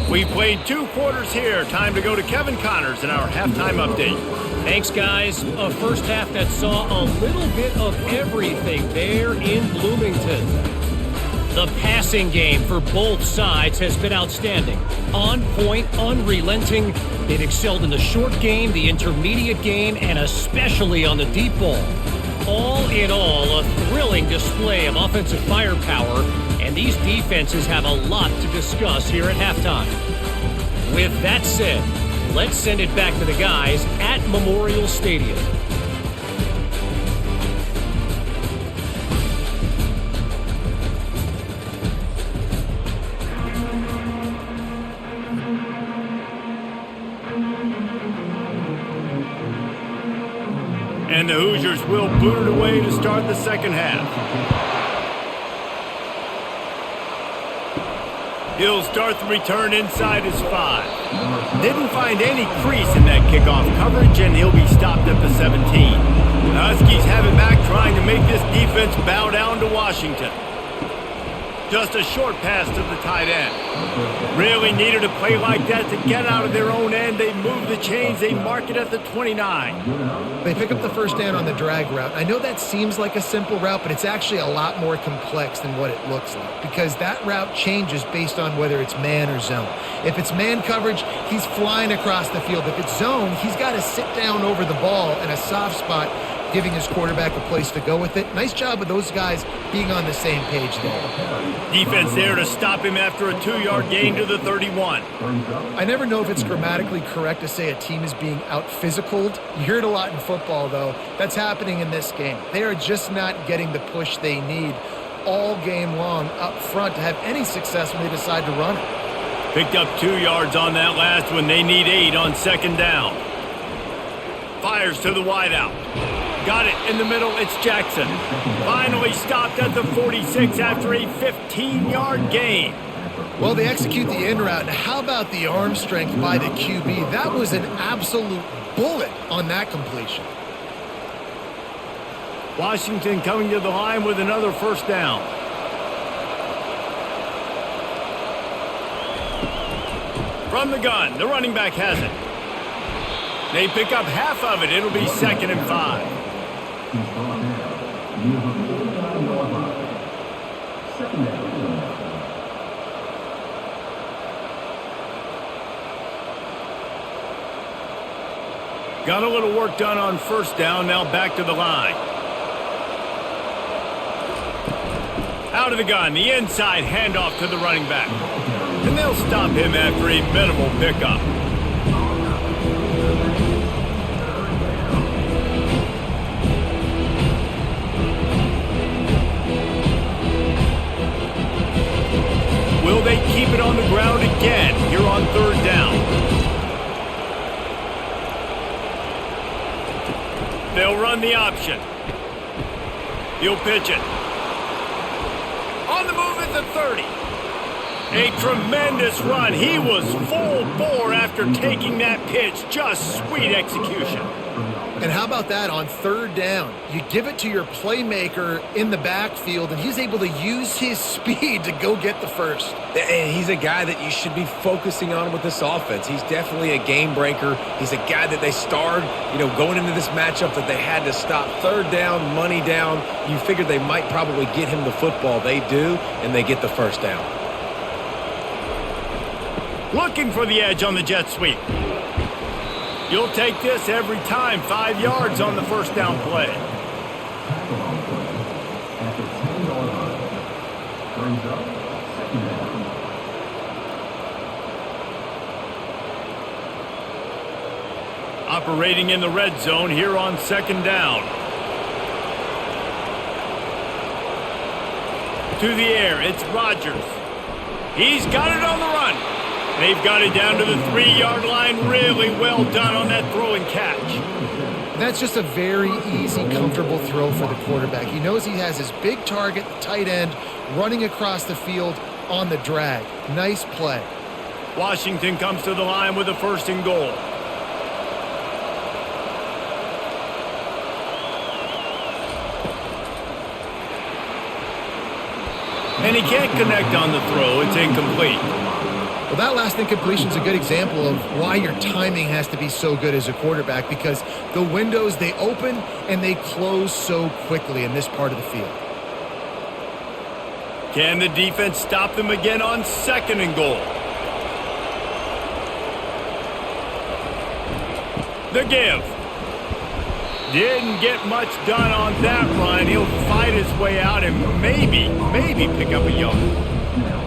We've played 2 quarters here. Time to go to Kevin Connors in our halftime update. Thanks, guys. A first half that saw a little bit of everything there in Bloomington. The passing game for both sides has been outstanding. On point, unrelenting. They've excelled in the short game, the intermediate game, and especially on the deep ball. All in all, a thrilling display of offensive firepower, and these defenses have a lot to discuss here at halftime. With that said, let's send it back to the guys at Memorial Stadium. And the Hoosiers will boot it away to start the second half. He'll start the return inside his 5. Didn't find any crease in that kickoff coverage, and he'll be stopped at the 17. The Huskies have it back, trying to make this defense bow down to Washington. Just a short pass to the tight end. Really needed a play like that to get out of their own end. They move the chains. They mark it at the 29. They pick up the first down on the drag route. I know that seems like a simple route, but it's actually a lot more complex than what it looks like, because that route changes based on whether it's man or zone. If it's man coverage, he's flying across the field. If it's zone, he's got to sit down over the ball in a soft spot, giving his quarterback a place to go with it. Nice job of those guys being on the same page there. Defense there to stop him after a 2-yard gain to the 31. I never know if it's grammatically correct to say a team is being out-physicaled. You hear it a lot in football, though. That's happening in this game. They are just not getting the push they need all game long up front to have any success when they decide to run it. Picked up 2 yards on that last one. They need 8 on second down. Fires to the wideout. Got it in the middle. It's Jackson. Finally stopped at the 46 after a 15-yard gain. Well, they execute the in route. How about the arm strength by the QB? That was an absolute bullet on that completion. Washington coming to the line with another first down. From the gun, the running back has it. They pick up half of it. It'll be 2nd and 5. Got a little work done on first down. Now back to the line. Out of the gun, the inside handoff to the running back. And they'll stop him after a minimal pickup. Will they keep it on the ground again here on third down? They'll run the option. He'll pitch it. On the move at the 30. A tremendous run. He was full bore after taking that pitch. Just sweet execution. And how about that on third down? You give it to your playmaker in the backfield, and he's able to use his speed to go get the first. And he's a guy that you should be focusing on with this offense. He's definitely a game breaker. He's a guy that they starred, going into this matchup that they had to stop. Third down, money down. You figured they might probably get him the football. They do, and they get the first down. Looking for the edge on the jet sweep. You'll take this every time. 5 yards on the first down play. Operating in the red zone here on second down. To the air, it's Rodgers. He's got it on the run. They've got it down to the 3-yard line. Really well done on that throw and catch. That's just a very easy, comfortable throw for the quarterback. He knows he has his big target, the tight end, running across the field on the drag. Nice play. Washington comes to the line with a 1st and goal. And he can't connect on the throw. It's incomplete. Well, that last incompletion is a good example of why your timing has to be so good as a quarterback, because the windows, they open and they close so quickly in this part of the field. Can the defense stop them again on 2nd and goal? The give. Didn't get much done on that run. He'll fight his way out and maybe pick up a yard.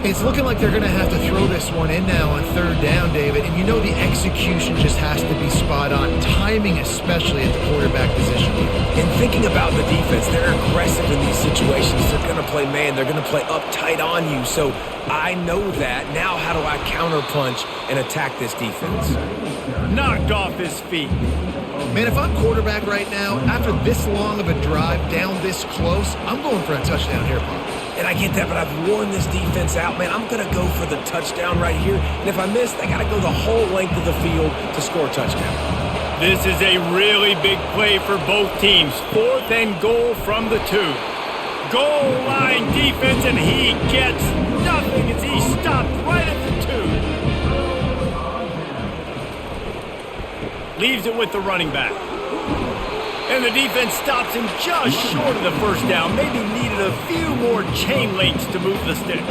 It's looking like they're going to have to throw this one in now on 3rd down, David. And you know the execution just has to be spot on. Timing especially at the quarterback position. And thinking about the defense, they're aggressive in these situations. They're going to play man. They're going to play up tight on you. So I know that. Now how do I counterpunch and attack this defense? Knocked off his feet. Man, if I'm quarterback right now, after this long of a drive down this close, I'm going for a touchdown here, Paul. And I get that, but I've worn this defense out, man. I'm going to go for the touchdown right here. And if I miss, I got to go the whole length of the field to score a touchdown. This is a really big play for both teams. 4th and goal from the 2. Goal line defense, and he gets nothing as he stopped right at the 2. Leaves it with the running back. And the defense stops him just short of the 1st down. Maybe needed a few more chain links to move the sticks.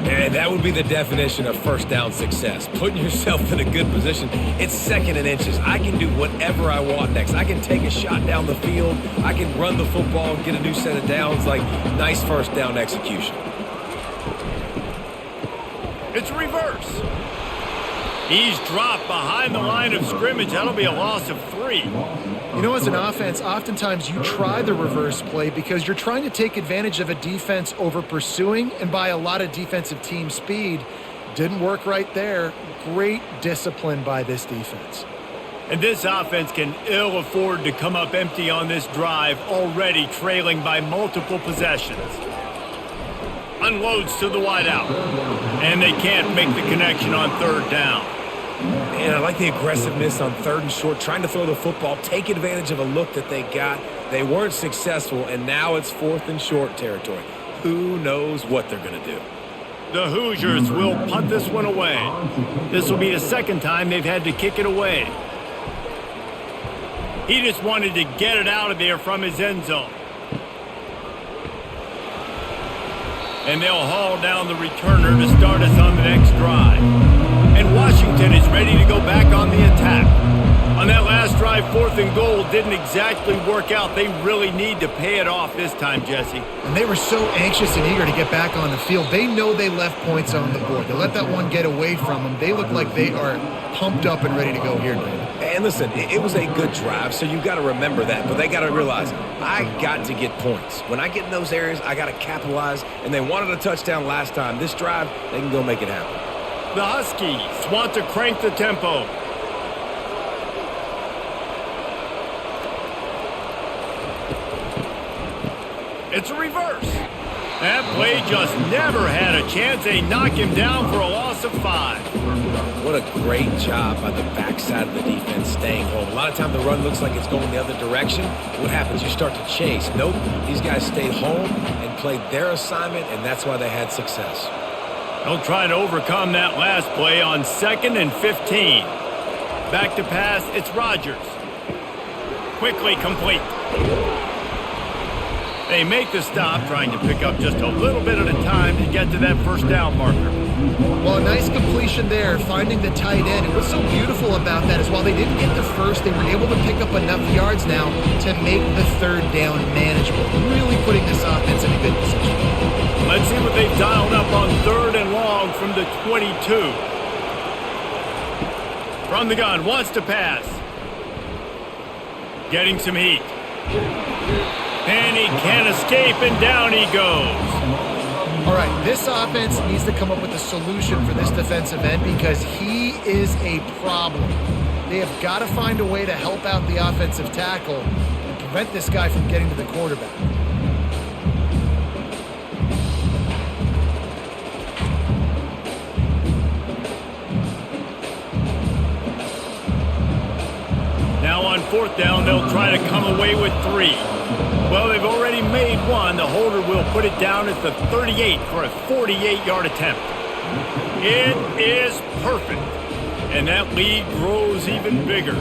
And that would be the definition of 1st down success. Putting yourself in a good position. It's 2nd and inches. I can do whatever I want next. I can take a shot down the field. I can run the football and get a new set of downs. Like, nice 1st down execution. It's reverse. He's dropped behind the line of scrimmage. That'll be a loss of 3. You know, as an offense, oftentimes you try the reverse play because you're trying to take advantage of a defense over pursuing and by a lot of defensive team speed. Didn't work right there. Great discipline by this defense. And this offense can ill afford to come up empty on this drive, already trailing by multiple possessions. Unloads to the wideout. And they can't make the connection on 3rd down. And I like the aggressiveness on 3rd and short, trying to throw the football, take advantage of a look that they got. They weren't successful, and now it's 4th and short territory. Who knows what they're going to do? The Hoosiers will punt this one away. This will be the 2nd time they've had to kick it away. He just wanted to get it out of there from his end zone. And they'll haul down the returner to start us on the next drive. And Washington is ready to go back on the attack. On that last drive, 4th and goal didn't exactly work out. They really need to pay it off this time, Jesse. And they were so anxious and eager to get back on the field. They know they left points on the board. To let that one get away from them, they look like they are pumped up and ready to go here, David. And listen, it was a good drive, so you got to remember that. But they got to realize, I got to get points. When I get in those areas, I got to capitalize. And they wanted a touchdown last time. This drive, they can go make it happen. The Huskies want to crank the tempo. It's a reverse. That play just never had a chance. They knock him down for a loss of 5. What a great job by the backside of the defense staying home. A lot of time the run looks like it's going the other direction. What happens? You start to chase. Nope. These guys stayed home and played their assignment, and that's why they had success. They'll try to overcome that last play on 2nd and 15. Back to pass, it's Rodgers. Quickly complete. They make the stop, trying to pick up just a little bit at a time to get to that 1st down marker. Well, a nice completion there, finding the tight end. And what's so beautiful about that is while they didn't get the first, they were able to pick up enough yards now to make the 3rd down manageable. Really putting this offense in a good position. Let's see what they've dialed up on 3rd and long from the 22. From the gun, wants to pass. Getting some heat. And he can't escape, and down he goes. All right, this offense needs to come up with a solution for this defensive end because he is a problem. They have got to find a way to help out the offensive tackle and prevent this guy from getting to the quarterback. Now on 4th down, they'll try to come away with 3. Well, they've already made one. The holder will put it down at the 38 for a 48-yard attempt. It is perfect. And that lead grows even bigger.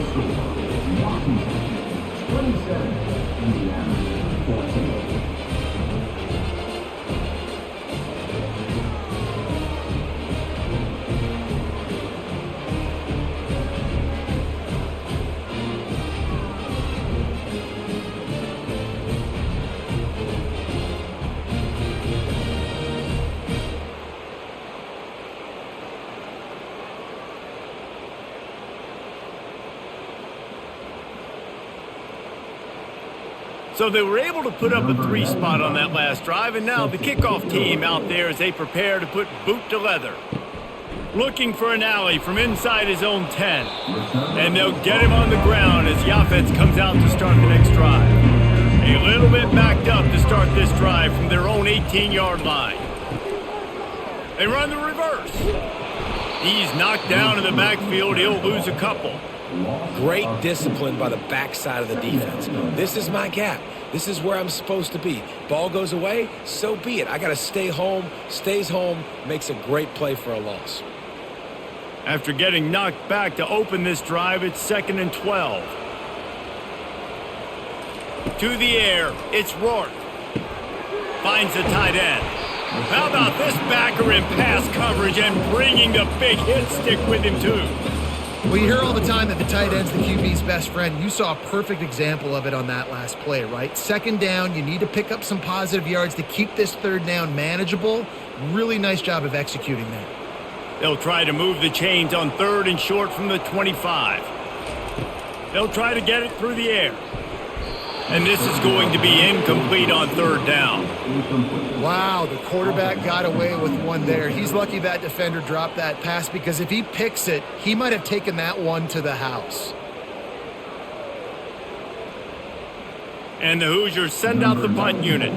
So they were able to put up a 3 spot on that last drive, and now the kickoff team out there as they prepare to put boot to leather. Looking for an alley from inside his own 10. And they'll get him on the ground as the offense comes out to start the next drive. A little bit backed up to start this drive from their own 18-yard line. They run the reverse. He's knocked down in the backfield. He'll lose a couple. Great discipline by the backside of the defense. This is my gap. This is where I'm supposed to be. Ball goes away, so be it. I got to stay home. Stays home, makes a great play for a loss. After getting knocked back to open this drive, it's 2nd and 12. To the air, it's Rourke. Finds the tight end. How about this backer in pass coverage and bringing the big hit stick with him too? Well, you hear all the time that the tight end's the QB's best friend. You saw a perfect example of it on that last play, right? 2nd down, you need to pick up some positive yards to keep this 3rd down manageable. Really nice job of executing that. They'll try to move the chains on 3rd and short from the 25. They'll try to get it through the air. And this is going to be incomplete on 3rd down. Wow, the quarterback got away with one there. He's lucky that defender dropped that pass because if he picks it, he might have taken that one to the house. And the Hoosiers send out the punt unit.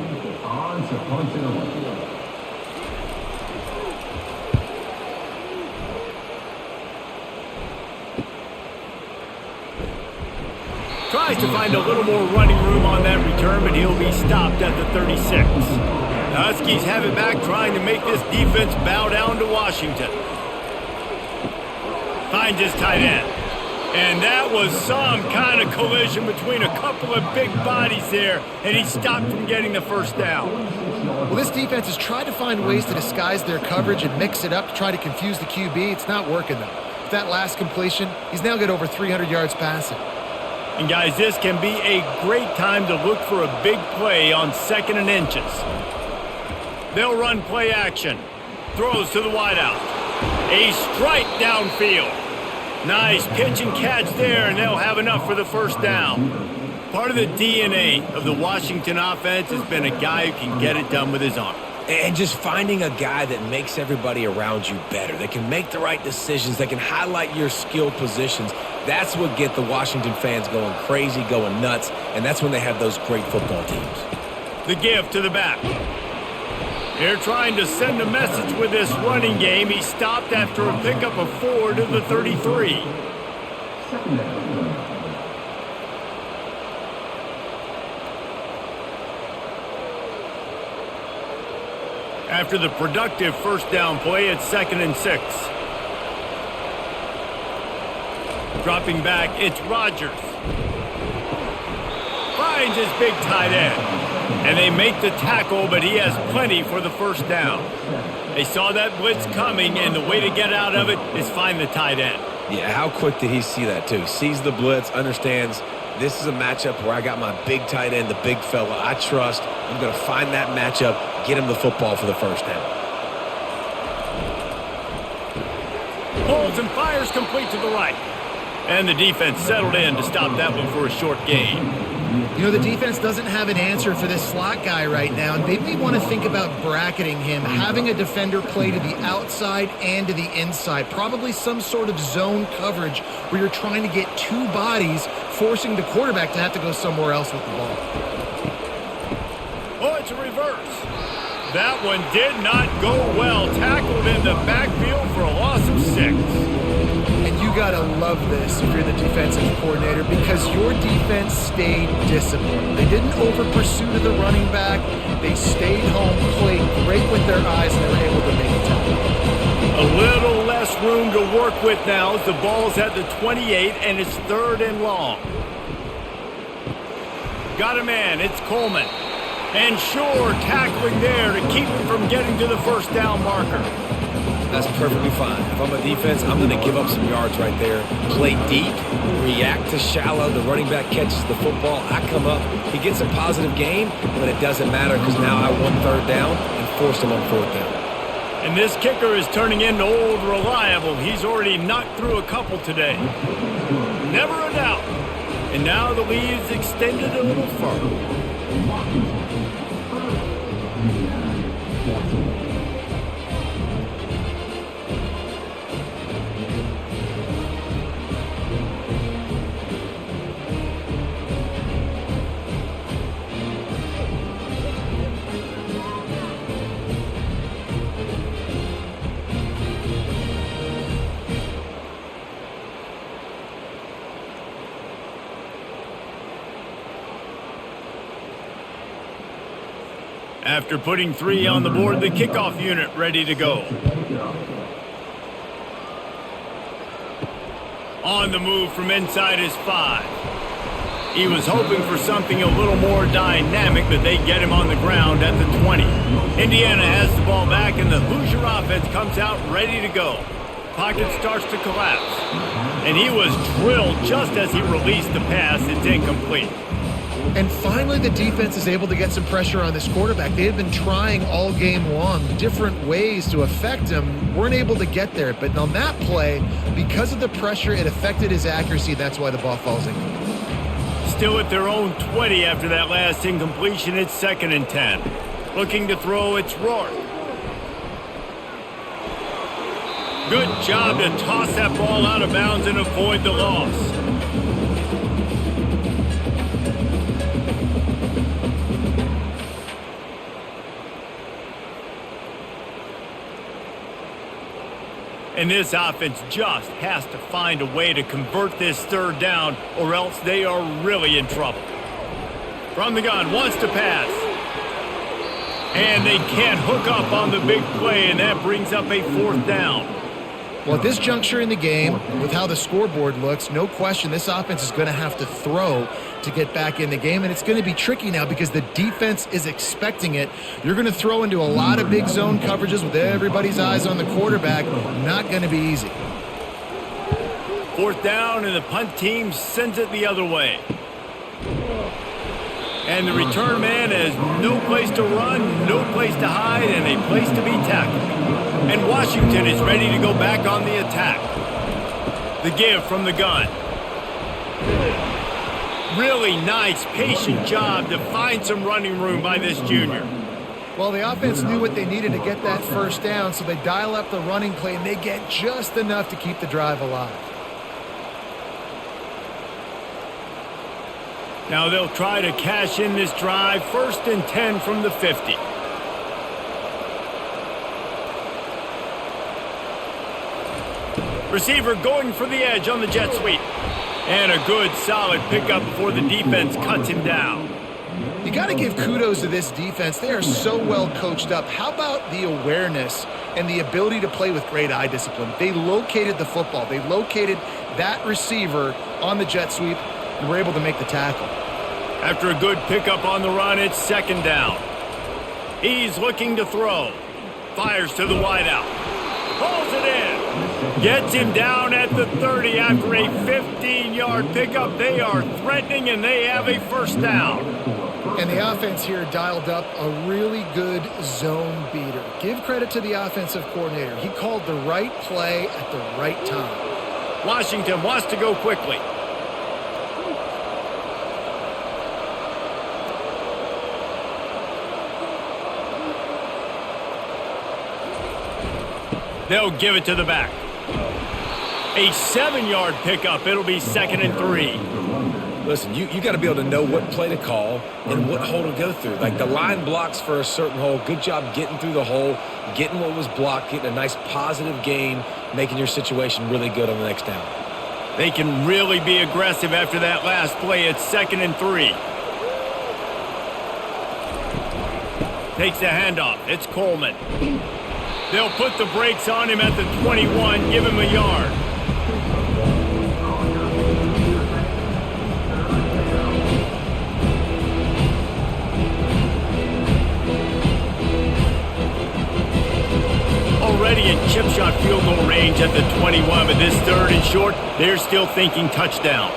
Tries to find a little more running room on that return, but he'll be stopped at the 36. The Huskies have it back, trying to make this defense bow down to Washington. Finds his tight end. And that was some kind of collision between a couple of big bodies there, and he stopped from getting the 1st down. Well, this defense has tried to find ways to disguise their coverage and mix it up to try to confuse the QB. It's not working, though. With that last completion, he's now got over 300 yards passing. And guys, this can be a great time to look for a big play on 2nd and inches. They'll run play action. Throws to the wideout. A strike downfield. Nice pitch and catch there, and they'll have enough for the 1st down. Part of the DNA of the Washington offense has been a guy who can get it done with his arm. And just finding a guy that makes everybody around you better. They can make the right decisions. They can highlight your skill positions. That's what gets the Washington fans going crazy, going nuts, and that's when they have those great football teams. The give to the back. They're trying to send a message with this running game. He stopped after a pickup of 4 to the 33. After the productive 1st down play, it's 2nd and 6. Dropping back, it's Rodgers. Finds his big tight end. And they make the tackle, but he has plenty for the 1st down. They saw that blitz coming, and the way to get out of it is find the tight end. Yeah, how quick did he see that, too? Sees the blitz, understands this is a matchup where I got my big tight end, the big fella I trust. I'm going to find that matchup, get him the football for the 1st down. Pulls and fires complete to the right. And the defense settled in to stop that one for a short gain. You know, the defense doesn't have an answer for this slot guy right now, and they may want to think about bracketing him, having a defender play to the outside and to the inside. Probably some sort of zone coverage where you're trying to get 2 bodies, forcing the quarterback to have to go somewhere else with the ball. Oh, it's a reverse. That one did not go well. Tackled in the backfield for a loss of 6. And you got to love this if you're the defensive coordinator because your defense stayed disciplined. They didn't over-pursue to the running back. They stayed home, played great with their eyes, and they were able to make a tackle. A little less room to work with now as the ball's at the 28, and it's 3rd and long. Got a man. It's Coleman. And Shore tackling there to keep him from getting to the 1st down marker. That's perfectly fine. If I'm a defense, I'm going to give up some yards right there. Play deep, react to shallow. The running back catches the football. I come up. He gets a positive gain, but it doesn't matter because now I won 3rd down and forced him on 4th down. And this kicker is turning into old reliable. He's already knocked through a couple today. Never a doubt. And now the lead is extended a little further. After putting 3 on the board, the kickoff unit ready to go. On the move from inside his 5. He was hoping for something a little more dynamic, but they get him on the ground at the 20. Indiana has the ball back, and the Hoosier offense comes out ready to go. Pocket starts to collapse. And he was drilled just as he released the pass. It's incomplete. And finally, the defense is able to get some pressure on this quarterback. They had been trying all game long different ways to affect him. Weren't able to get there. But on that play, because of the pressure, it affected his accuracy. That's why the ball falls in. Still at their own 20 after that last incompletion. It's 2nd and 10. Looking to throw, it's Rourke. Good job to toss that ball out of bounds and avoid the loss. And this offense just has to find a way to convert this 3rd down, or else they are really in trouble. From the gun, wants to pass. And they can't hook up on the big play, and that brings up a 4th down. Well, at this juncture in the game, with how the scoreboard looks, no question this offense is going to have to throw to get back in the game, and it's going to be tricky now because the defense is expecting it. You're going to throw into a lot of big zone coverages with everybody's eyes on the quarterback. Not going to be easy. 4th down, and the punt team sends it the other way. And the return man has no place to run, no place to hide, and a place to be tackled. And Washington is ready to go back on the attack. The give from the gun. Really nice, patient job to find some running room by this junior. Well, the offense knew what they needed to get that 1st down, so they dial up the running play, and they get just enough to keep the drive alive. Now they'll try to cash in this drive. 1st and 10 from the 50. Receiver going for the edge on the jet sweep. And a good, solid pickup before the defense cuts him down. You got to give kudos to this defense. They are so well coached up. How about the awareness and the ability to play with great eye discipline? They located the football. They located that receiver on the jet sweep and were able to make the tackle. After a good pickup on the run, it's 2nd down. He's looking to throw. Fires to the wideout. Pulls it in. Gets him down at the 30 after a 15-yard pickup. They are threatening, and they have a 1st down. And the offense here dialed up a really good zone beater. Give credit to the offensive coordinator. He called the right play at the right time. Washington wants to go quickly. They'll give it to the back. A 7-yard pickup. It'll be 2nd and 3. Listen, you got to be able to know what play to call and what hole to go through. Like the line blocks for a certain hole. Good job getting through the hole, getting what was blocked, getting a nice positive gain, making your situation really good on the next down. They can really be aggressive after that last play. It's 2nd and 3. Takes the handoff. It's Coleman. They'll put the brakes on him at the 21, give him a yard. Already in chip shot field goal range at the 21, but this 3rd and short, they're still thinking touchdown.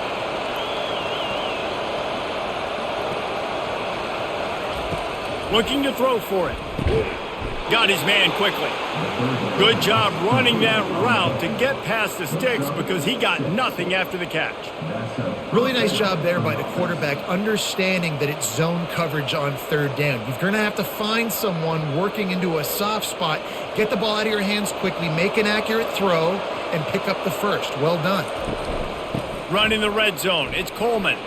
Looking to throw for it. Got his man quickly. Good job running that route to get past the sticks because he got nothing after the catch. Really nice job there by the quarterback, understanding that it's zone coverage on third down. You're going to have to find someone working into a soft spot, get the ball out of your hands quickly, make an accurate throw, and pick up the first. Well done. Running the red zone, it's Coleman.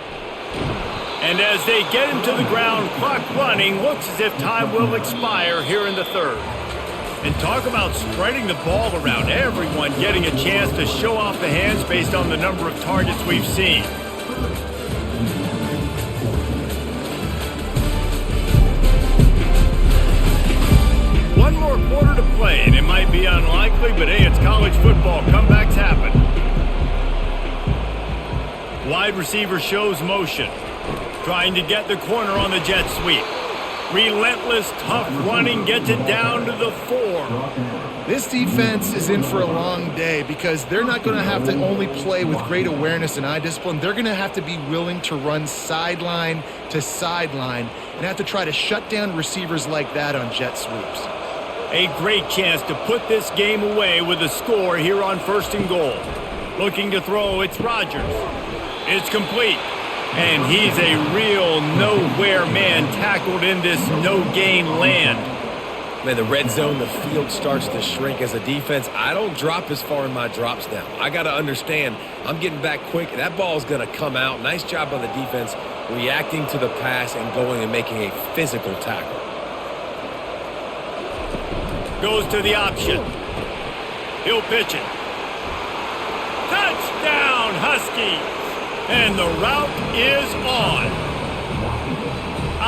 And as they get him to the ground, clock running, looks as if time will expire here in the third. And talk about spreading the ball around, everyone getting a chance to show off the hands based on the number of targets we've seen. One more quarter to play, and it might be unlikely, but hey, it's college football. Comebacks happen. Wide receiver shows motion, trying to get the corner on the jet sweep. Relentless, tough running gets it down to the 4. This defense is in for a long day because they're not going to have to only play with great awareness and eye discipline. They're going to have to be willing to run sideline to sideline and have to try to shut down receivers like that on jet sweeps. A great chance to put this game away with a score here on 1st and goal. Looking to throw, it's Rodgers. It's complete. And he's a real nowhere man tackled in this no-gain land. Man, the red zone, the field starts to shrink as a defense. I don't drop as far in my drops now. I got to understand, I'm getting back quick. That ball is going to come out. Nice job on the defense reacting to the pass and going and making a physical tackle. Goes to the option. He'll pitch it. Touchdown, Huskies! And the route is on.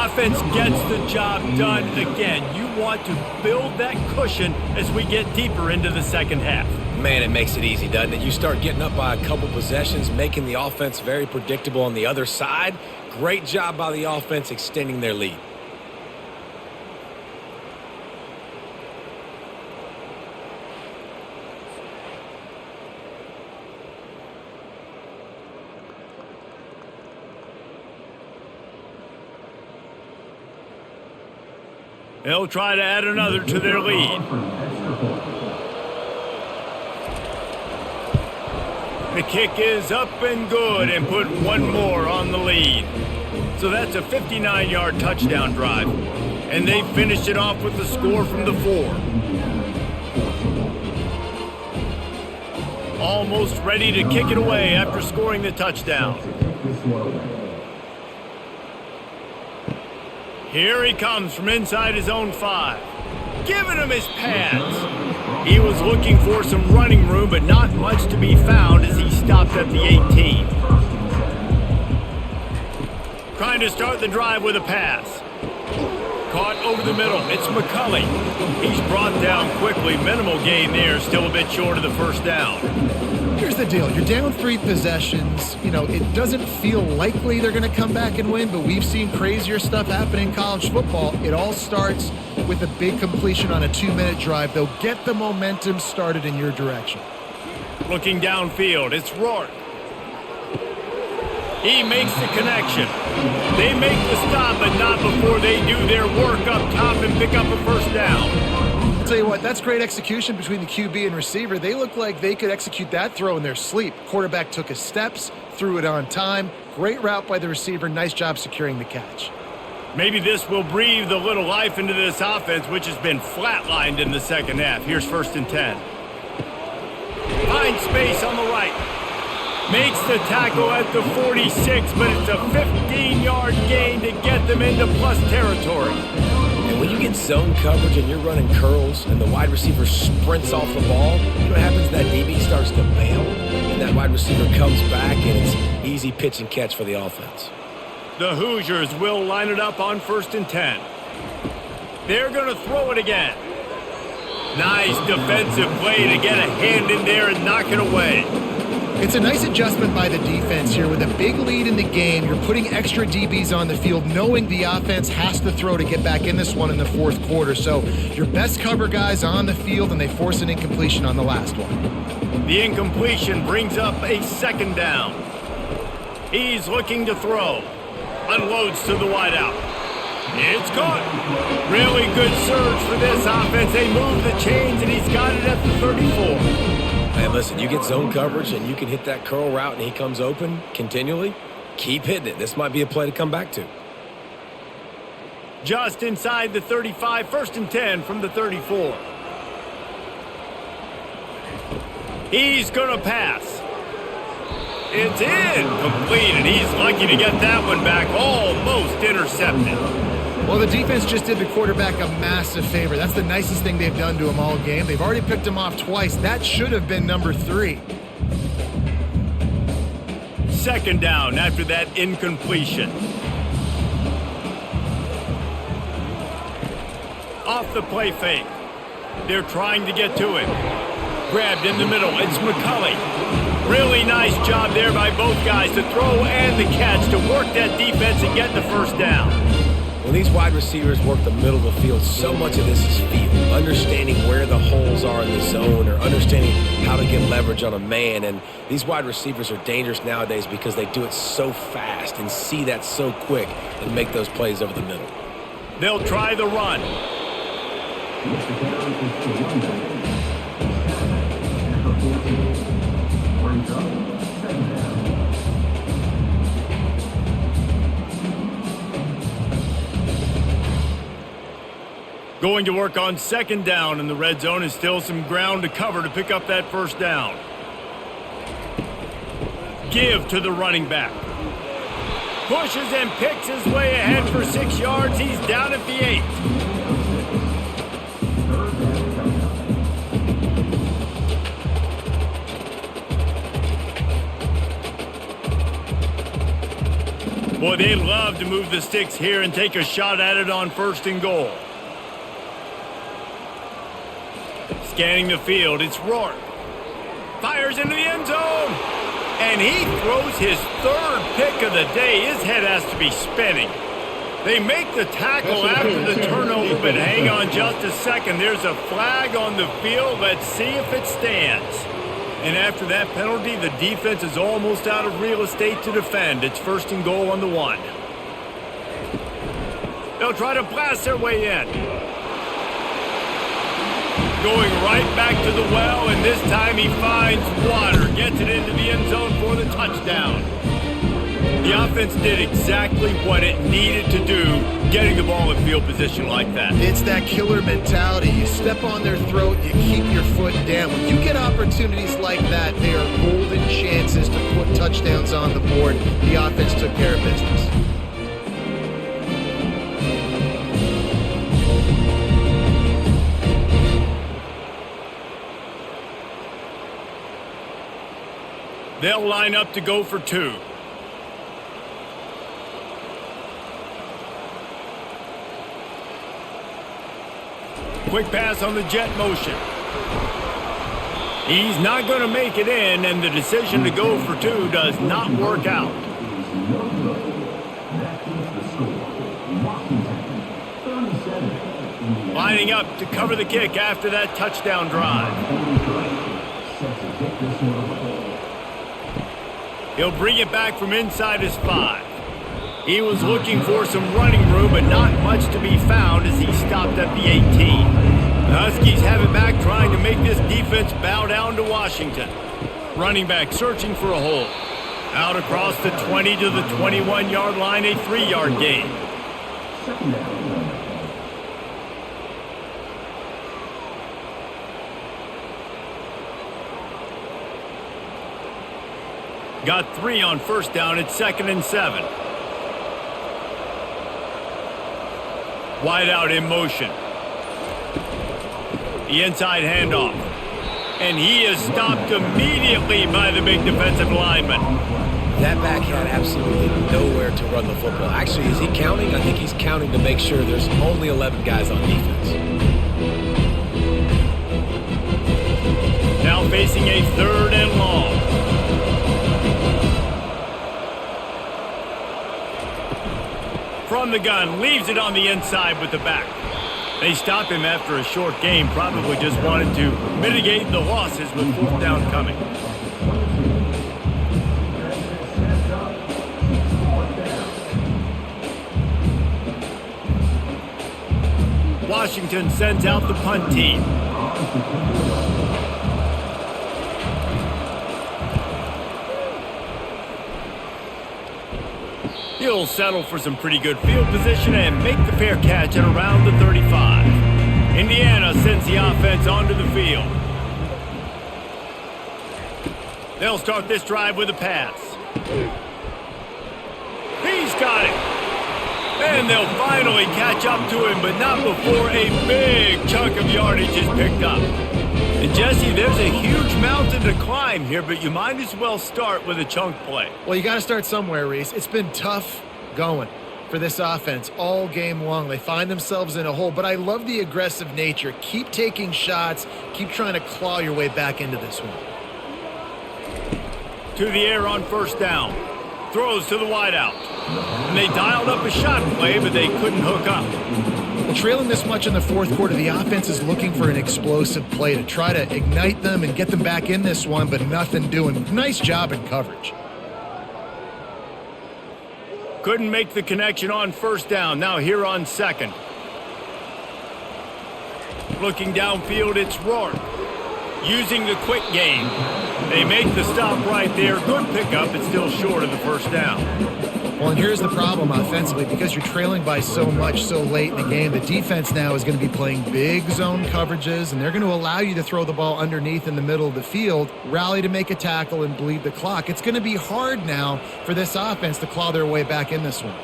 Offense gets the job done. Again, you want to build that cushion as we get deeper into the second half. Man, it makes it easy, doesn't it? You start getting up by a couple possessions, making the offense very predictable on the other side. Great job by the offense extending their lead. They'll try to add another to their lead. The kick is up and good and put one more on the lead. So that's a 59-yard touchdown drive. And they finished it off with the score from the 4. Almost ready to kick it away after scoring the touchdown. Here he comes from inside his own 5. Giving him his pads. He was looking for some running room, but not much to be found as he stopped at the 18. Trying to start the drive with a pass. Caught over the middle. It's McCulley. He's brought down quickly. Minimal gain there. Still a bit short of the first down. Here's the deal. You're down 3 possessions. You know, it doesn't feel likely they're going to come back and win, but we've seen crazier stuff happen in college football. It all starts with a big completion on a 2-minute drive. They'll get the momentum started in your direction. Looking downfield, it's Rourke. He makes the connection. They make the stop, but not before they do their work up top and pick up a first down. I'll tell you what, that's great execution between the QB and receiver. They look like they could execute that throw in their sleep. Quarterback took his steps, threw it on time. Great route by the receiver. Nice job securing the catch. Maybe this will breathe a little life into this offense, which has been flatlined in the second half. Here's 1st and 10. Finds space on the right. Makes the tackle at the 46, but it's a 15-yard gain to get them into plus territory. And when you get zone coverage and you're running curls and the wide receiver sprints off the ball, you know what happens? That DB starts to bail, and that wide receiver comes back, and it's easy pitch and catch for the offense. The Hoosiers will line it up on 1st and 10. They're going to throw it again. Nice defensive play to get a hand in there and knock it away. It's a nice adjustment by the defense here. With a big lead in the game, you're putting extra DBs on the field, knowing the offense has to throw to get back in this one in the 4th quarter. So your best cover guys on the field, and they force an incompletion on the last one. The incompletion brings up a 2nd down. He's looking to throw. Unloads to the wideout. It's caught. Really good surge for this offense. They move the chains, and he's got it at the 34. Man, listen, you get zone coverage and you can hit that curl route and he comes open continually, Keep hitting it. This might be a play to come back to. Just inside the 35, 1st and 10 from the 34. He's going to pass. It's incomplete, and he's lucky to get that one back, almost intercepted. Well, the defense just did the quarterback a massive favor. That's the nicest thing they've done to him all game. They've already picked him off twice. That should have been number 3. 2nd down after that incompletion. Off the play fake. They're trying to get to him. Grabbed in the middle. It's McCulley. Really nice job there by both guys to throw and the catch to work that defense and get the 1st down. When these wide receivers work the middle of the field, so much of this is feel. Understanding where the holes are in the zone or understanding how to get leverage on a man. And these wide receivers are dangerous nowadays because they do it so fast and see that so quick and make those plays over the middle. They'll try the run. Going to work on 2nd down in the red zone, and still some ground to cover to pick up that 1st down. Give to the running back. Pushes and picks his way ahead for 6 yards. He's down at the 8. Boy, they love to move the sticks here and take a shot at it on 1st and goal. Scanning the field, it's Rourke. Fires into the end zone. And he throws his 3rd pick of the day. His head has to be spinning. They make the tackle after the turnover, but hang on just a second. There's a flag on the field. Let's see if it stands. And after that penalty, the defense is almost out of real estate to defend. It's 1st and goal on the 1. They'll try to blast their way in. Going right back to the well, and this time he finds water. Gets it into the end zone for the touchdown. The offense did exactly what it needed to do, getting the ball in field position like that. It's that killer mentality. You step on their throat, you keep your foot down. When you get opportunities like that, they are golden chances to put touchdowns on the board. The offense took care of business. They'll line up to go for 2. Quick pass on the jet motion. He's not going to make it in, and the decision to go for 2 does not work out. Lining up to cover the kick after that touchdown drive. He'll bring it back from inside his 5. He was looking for some running room, but not much to be found as he stopped at the 18. The Huskies have it back, trying to make this defense bow down to Washington. Running back searching for a hole. Out across the 20 to the 21-yard line, a 3-yard gain. Got 3 on 1st down at 2nd and 7. Wide out in motion. The inside handoff. And he is stopped immediately by the big defensive lineman. That back had absolutely nowhere to run the football. Actually, is he counting? I think he's counting to make sure there's only 11 guys on defense. Now facing a 3rd and long. From the gun, leaves it on the inside with the back. They stop him after a short game, probably just wanted to mitigate the losses with 4th down coming. Washington sends out the punt team. He'll settle for some pretty good field position and make the fair catch at around the 35. Indiana sends the offense onto the field. They'll start this drive with a pass. He's got it. And they'll finally catch up to him, but not before a big chunk of yardage is picked up. And Jesse, there's a huge mountain to climb here, but you might as well start with a chunk play. Well, you got to start somewhere, Reese. It's been tough going for this offense all game long. They find themselves in a hole, but I love the aggressive nature. Keep taking shots. Keep trying to claw your way back into this one. To the air on first down. Throws to the wideout. And they dialed up a shot play, but they couldn't hook up. Well, trailing this much in the fourth quarter, the offense is looking for an explosive play to try to ignite them and get them back in this one, but nothing doing. Nice job in coverage. Couldn't make the connection on first down. Now here on second. Looking downfield, it's Rourke. Using the quick game. They make the stop right there. Good pickup, but still short of the first down. Well, and here's the problem offensively. Because you're trailing by so much so late in the game, the defense now is going to be playing big zone coverages, and they're going to allow you to throw the ball underneath in the middle of the field, rally to make a tackle, and bleed the clock. It's going to be hard now for this offense to claw their way back in this one.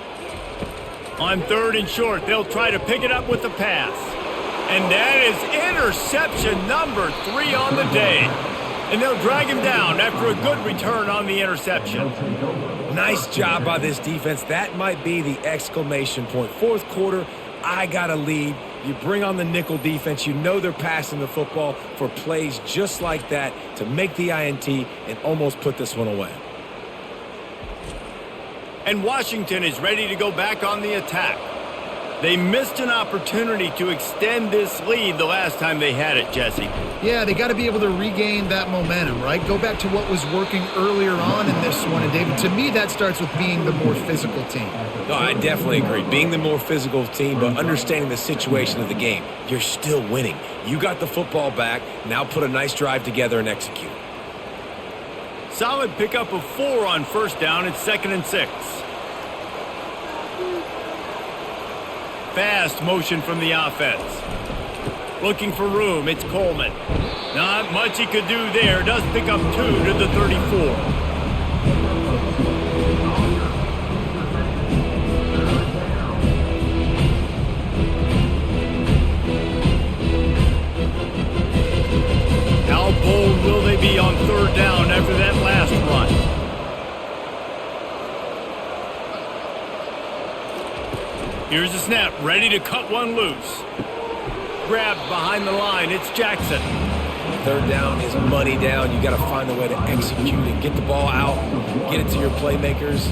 On third and short, they'll try to pick it up with the pass. And that is interception number 3 on the day. And they'll drag him down after a good return on the interception. Nice job by this defense. That might be the exclamation point. Fourth quarter, I got a lead. You bring on the nickel defense. You know they're passing the football for plays just like that to make the INT and almost put this one away. And Washington is ready to go back on the attack. They missed an opportunity to extend this lead the last time they had it, Jesse. Yeah, they got to be able to regain that momentum, right? Go back to what was working earlier on in this one. And, David, to me, that starts with being the more physical team. No, I definitely agree. Being the more physical team, but understanding the situation of the game. You're still winning. You got the football back. Now put a nice drive together and execute. Solid pickup of 4 on first down. It's 2nd and 6. Fast motion from the offense. Looking for room, it's Coleman. Not much he could do there. Does pick up 2 to the 34. How bold will they be on third down after that last run? Here's the snap, ready to cut one loose. Grabbed behind the line, it's Jackson. Third down is money down. You got to find a way to execute and get the ball out, get it to your playmakers.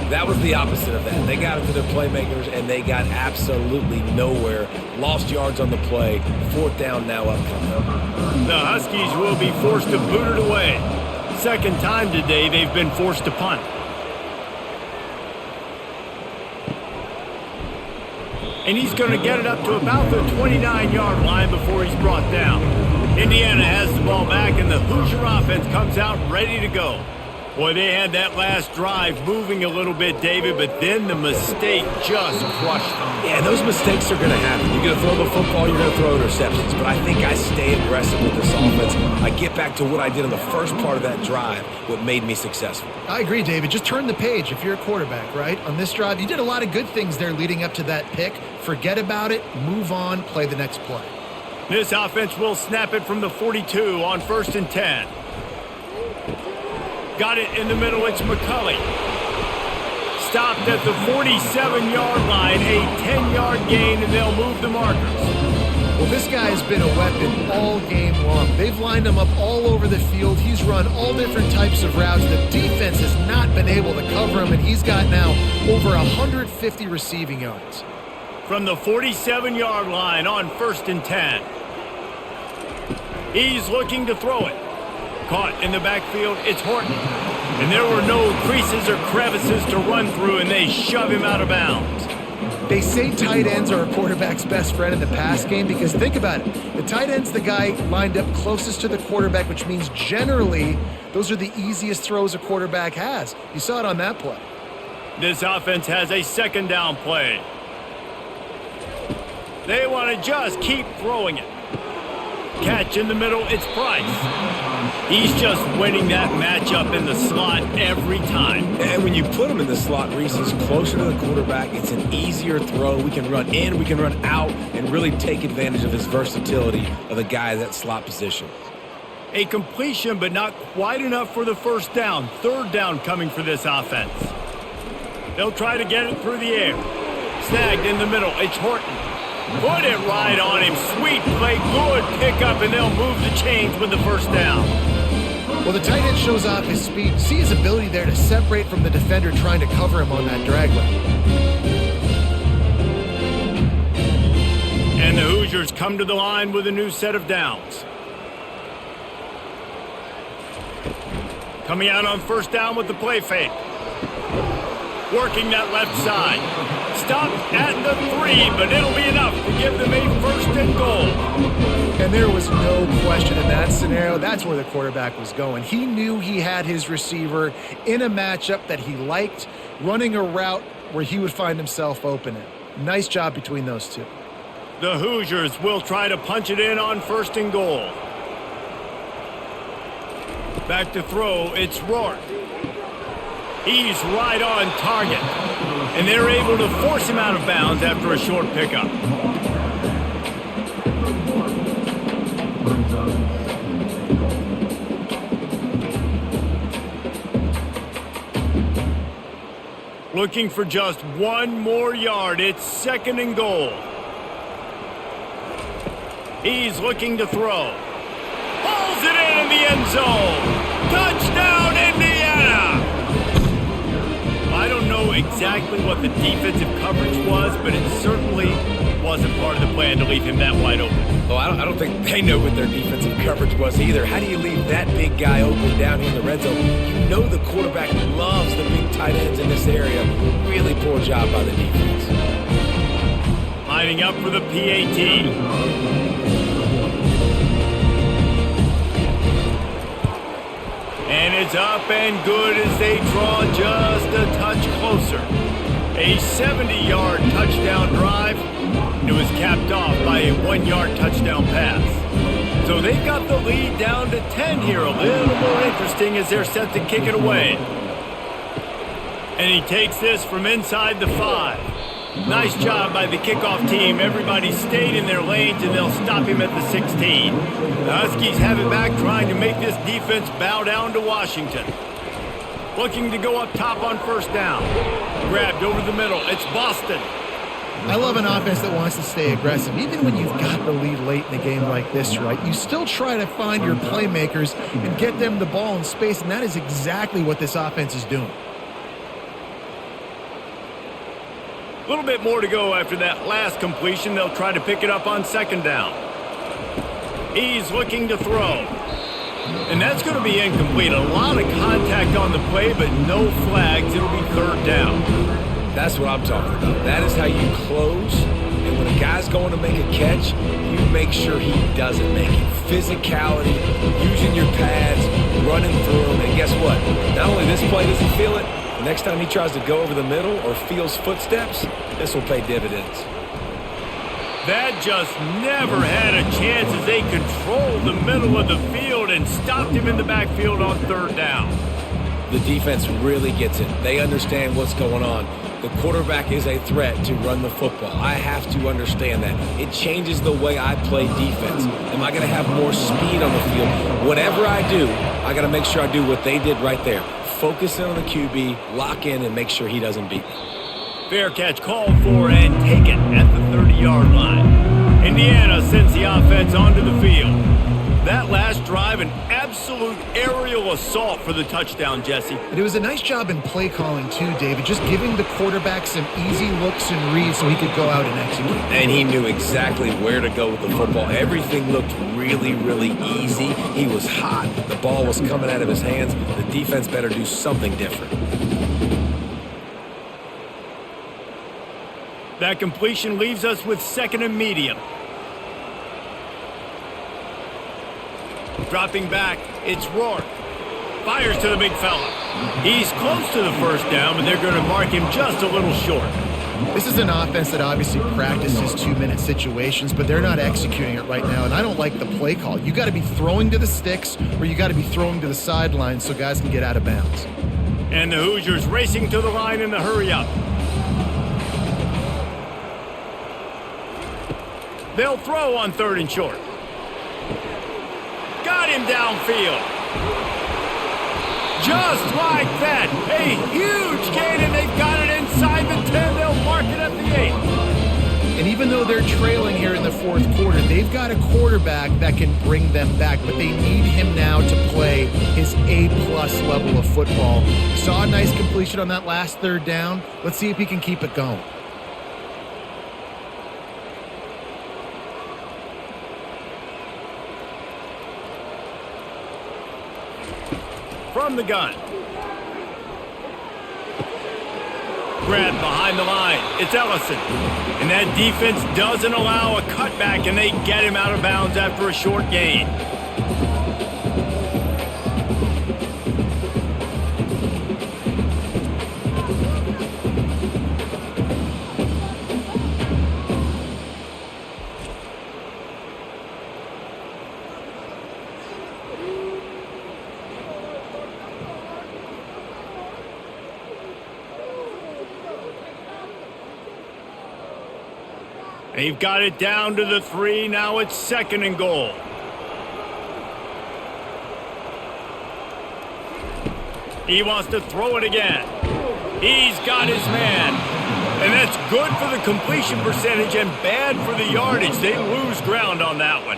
That was the opposite of that. They got it to their playmakers, and they got absolutely nowhere. Lost yards on the play. Fourth down now upcoming. The Huskies will be forced to boot it away. Second time today they've been forced to punt. And he's going to get it up to about the 29-yard line before he's brought down. Indiana has the ball back, and the Hoosier offense comes out ready to go. Boy, they had that last drive moving a little bit, David, but then the mistake just crushed them. Yeah, those mistakes are going to happen. You're going to throw the football, you're going to throw interceptions. But I think I stay aggressive with this offense. I get back to what I did in the first part of that drive, what made me successful. I agree, David. Just turn the page if you're a quarterback, right? On this drive, you did a lot of good things there leading up to that pick. Forget about it, move on, play the next play. This offense will snap it from the 42 on 1st and 10. Got it in the middle, it's McCulley. Stopped at the 47-yard line, a 10-yard gain, and they'll move the markers. Well, this guy has been a weapon all game long. They've lined him up all over the field. He's run all different types of routes. The defense has not been able to cover him, and he's got now over 150 receiving yards. From the 47-yard line on 1st and 10. He's looking to throw it. Caught in the backfield, it's Horton. And there were no creases or crevices to run through, and they shove him out of bounds. They say tight ends are a quarterback's best friend in the pass game because think about it. The tight end's the guy lined up closest to the quarterback, which means generally those are the easiest throws a quarterback has. You saw it on that play. This offense has a second down play. They want to just keep throwing it. Catch in the middle, it's Price. He's just winning that matchup in the slot every time. And when you put him in the slot, Reese, he's closer to the quarterback. It's an easier throw. We can run in, we can run out, and really take advantage of his versatility of the guy in that slot position. A completion, but not quite enough for the first down. Third down coming for this offense. They'll try to get it through the air. Snagged in the middle, it's Horton. Put it right on him. Sweet play, good pickup, and they'll move the chains with the first down. Well, the tight end shows off his speed. See his ability there to separate from the defender trying to cover him on that drag lane. And the Hoosiers come to the line with a new set of downs. Coming out on first down with the play fake. Working that left side. Stopped at the 3, but it'll be enough to give them a first and goal. And there was no question in that scenario. That's where the quarterback was going. He knew he had his receiver in a matchup that he liked, running a route where he would find himself open. Nice job between those two. The Hoosiers will try to punch it in on first and goal. Back to throw, it's Rourke. He's right on target. And they're able to force him out of bounds after a short pickup. Looking for just one more yard. It's second and goal. He's looking to throw. Pulls it in the end zone. Touchdown, Indiana! I don't know exactly what the defensive coverage was, but it certainly wasn't part of the plan to leave him that wide open. Well, I don't think they know what their defensive coverage was either. How do you leave that big guy open down here in the red zone? You know the quarterback loves the big tight ends in this area. Really poor job by the defense. Lining up for the PAT. And it's up and good as they draw just a touch closer. A 70-yard touchdown drive. It was capped off by a 1-yard touchdown pass. So they've got the lead down to 10 here. A little more interesting as they're set to kick it away. And he takes this from inside the 5. Nice job by the kickoff team. Everybody stayed in their lanes, and they'll stop him at the 16. The Huskies have it back, trying to make this defense bow down to Washington. Looking to go up top on first down. Grabbed over the middle. It's Boston. I love an offense that wants to stay aggressive. Even when you've got the lead late in a game like this, right, you still try to find your playmakers and get them the ball in space, and that is exactly what this offense is doing. A little bit more to go after that last completion. They'll try to pick it up on second down. He's looking to throw. And that's going to be incomplete. A lot of contact on the play, but no flags. It'll be third down. That's what I'm talking about. That is how you close. And when a guy's going to make a catch, you make sure he doesn't make it. Physicality, using your pads, running through them. And guess what? Not only this play doesn't feel it, the next time he tries to go over the middle or feels footsteps, this will pay dividends. That just never had a chance as they controlled the middle of the field and stopped him in the backfield on third down. The defense really gets it. They understand what's going on. The quarterback is a threat to run the football. I have to understand that. It changes the way I play defense. Am I going to have more speed on the field? Whatever I do, I got to make sure I do what they did right there. Focus in on the QB, lock in, and make sure he doesn't beat me. Fair catch called for and taken at the 30-yard line. Indiana sends the offense onto the field. That last drive, an absolute aerial assault for the touchdown, Jesse. But it was a nice job in play calling too, David, just giving the quarterback some easy looks and reads so he could go out and execute. And he knew exactly where to go with the football. Everything looked really, really easy. He was hot. The ball was coming out of his hands. The defense better do something different. That completion leaves us with second and medium. Dropping back, it's Rourke. fires to the big fella. He's close to the first down, but they're going to mark him just a little short. This is an offense that obviously practices 2-minute situations, but they're not executing it right now, and I don't like the play call. You got to be throwing to the sticks, or you got to be throwing to the sidelines so guys can get out of bounds. And the Hoosiers racing to the line in the hurry-up. They'll throw on 3rd and short. Got him downfield. Just like that. A huge gain, and they've got it inside the 10. They'll mark it at the 8. And even though they're trailing here in the fourth quarter, they've got a quarterback that can bring them back, but they need him now to play his A-plus level of football. Saw a nice completion on that last 3rd down. Let's see if he can keep it going. From the gun. Grabbed behind the line. It's Ellison. And that defense doesn't allow a cutback, and they get him out of bounds after a short gain. They've got it down to the 3. Now it's 2nd and goal. He wants to throw it again. He's got his man. And that's good for the completion percentage and bad for the yardage. They lose ground on that one.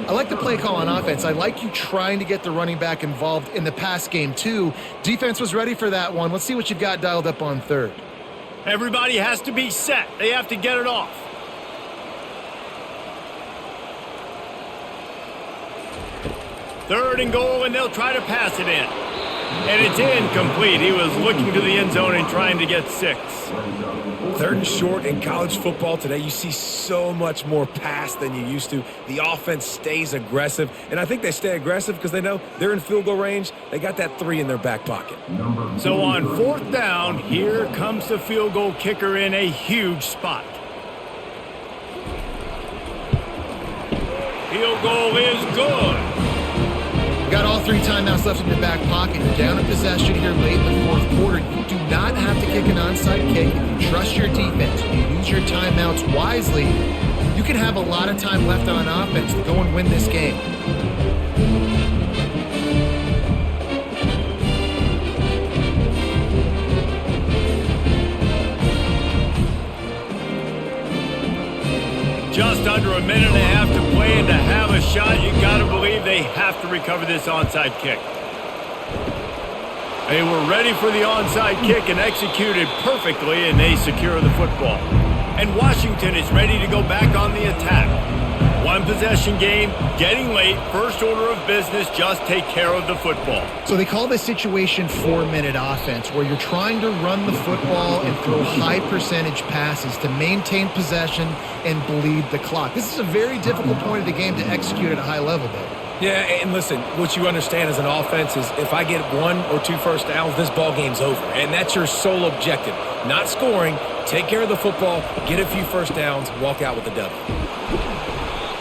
I like the play call on offense. I like you trying to get the running back involved in the pass game, too. Defense was ready for that one. Let's see what you've got dialed up on 3rd. Everybody has to be set. They have to get it off. Third and goal, and they'll try to pass it in. And it's incomplete. He was looking to the end zone and trying to get 6. 3rd and short in college football today, you see so much more pass than you used to. The offense stays aggressive, and I think they stay aggressive because they know they're in field goal range. They got that 3 in their back pocket. So on 4th down, here comes the field goal kicker in a huge spot. Field goal is good. Got all 3 timeouts left in your back pocket. You're down in possession here late in the fourth quarter. You do not have to kick an onside kick. If you trust your defense, you use your timeouts wisely, you can have a lot of time left on offense to go and win this game. Just under a minute and a half to play, and to have a shot, you got to believe they have to recover this onside kick. They were ready for the onside kick and executed perfectly, and they secure the football. And Washington is ready to go back on the attack. One possession game, getting late, first order of business, just take care of the football. So they call this situation 4-minute offense, where you're trying to run the football and throw high percentage passes to maintain possession and bleed the clock. This is a very difficult point of the game to execute at a high level, though. Yeah, and listen, what you understand as an offense is if I get 1 or 2 first downs, this ball game's over. And that's your sole objective. Not scoring, take care of the football, get a few first downs, walk out with a W.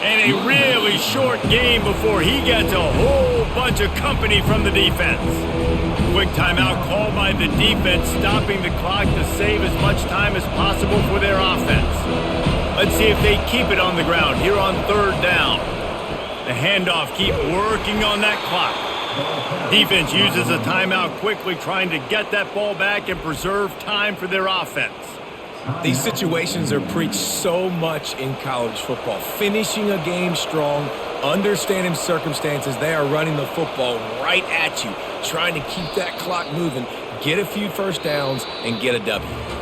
And a really short game before he gets a whole bunch of company from the defense. Quick timeout called by the defense, stopping the clock to save as much time as possible for their offense. Let's see if they keep it on the ground here on 3rd down. The handoff, keep working on that clock. Defense uses a timeout quickly, trying to get that ball back and preserve time for their offense. These situations are preached so much in college football. Finishing a game strong, understanding circumstances. They are running the football right at you, trying to keep that clock moving, get a few first downs, and get a W.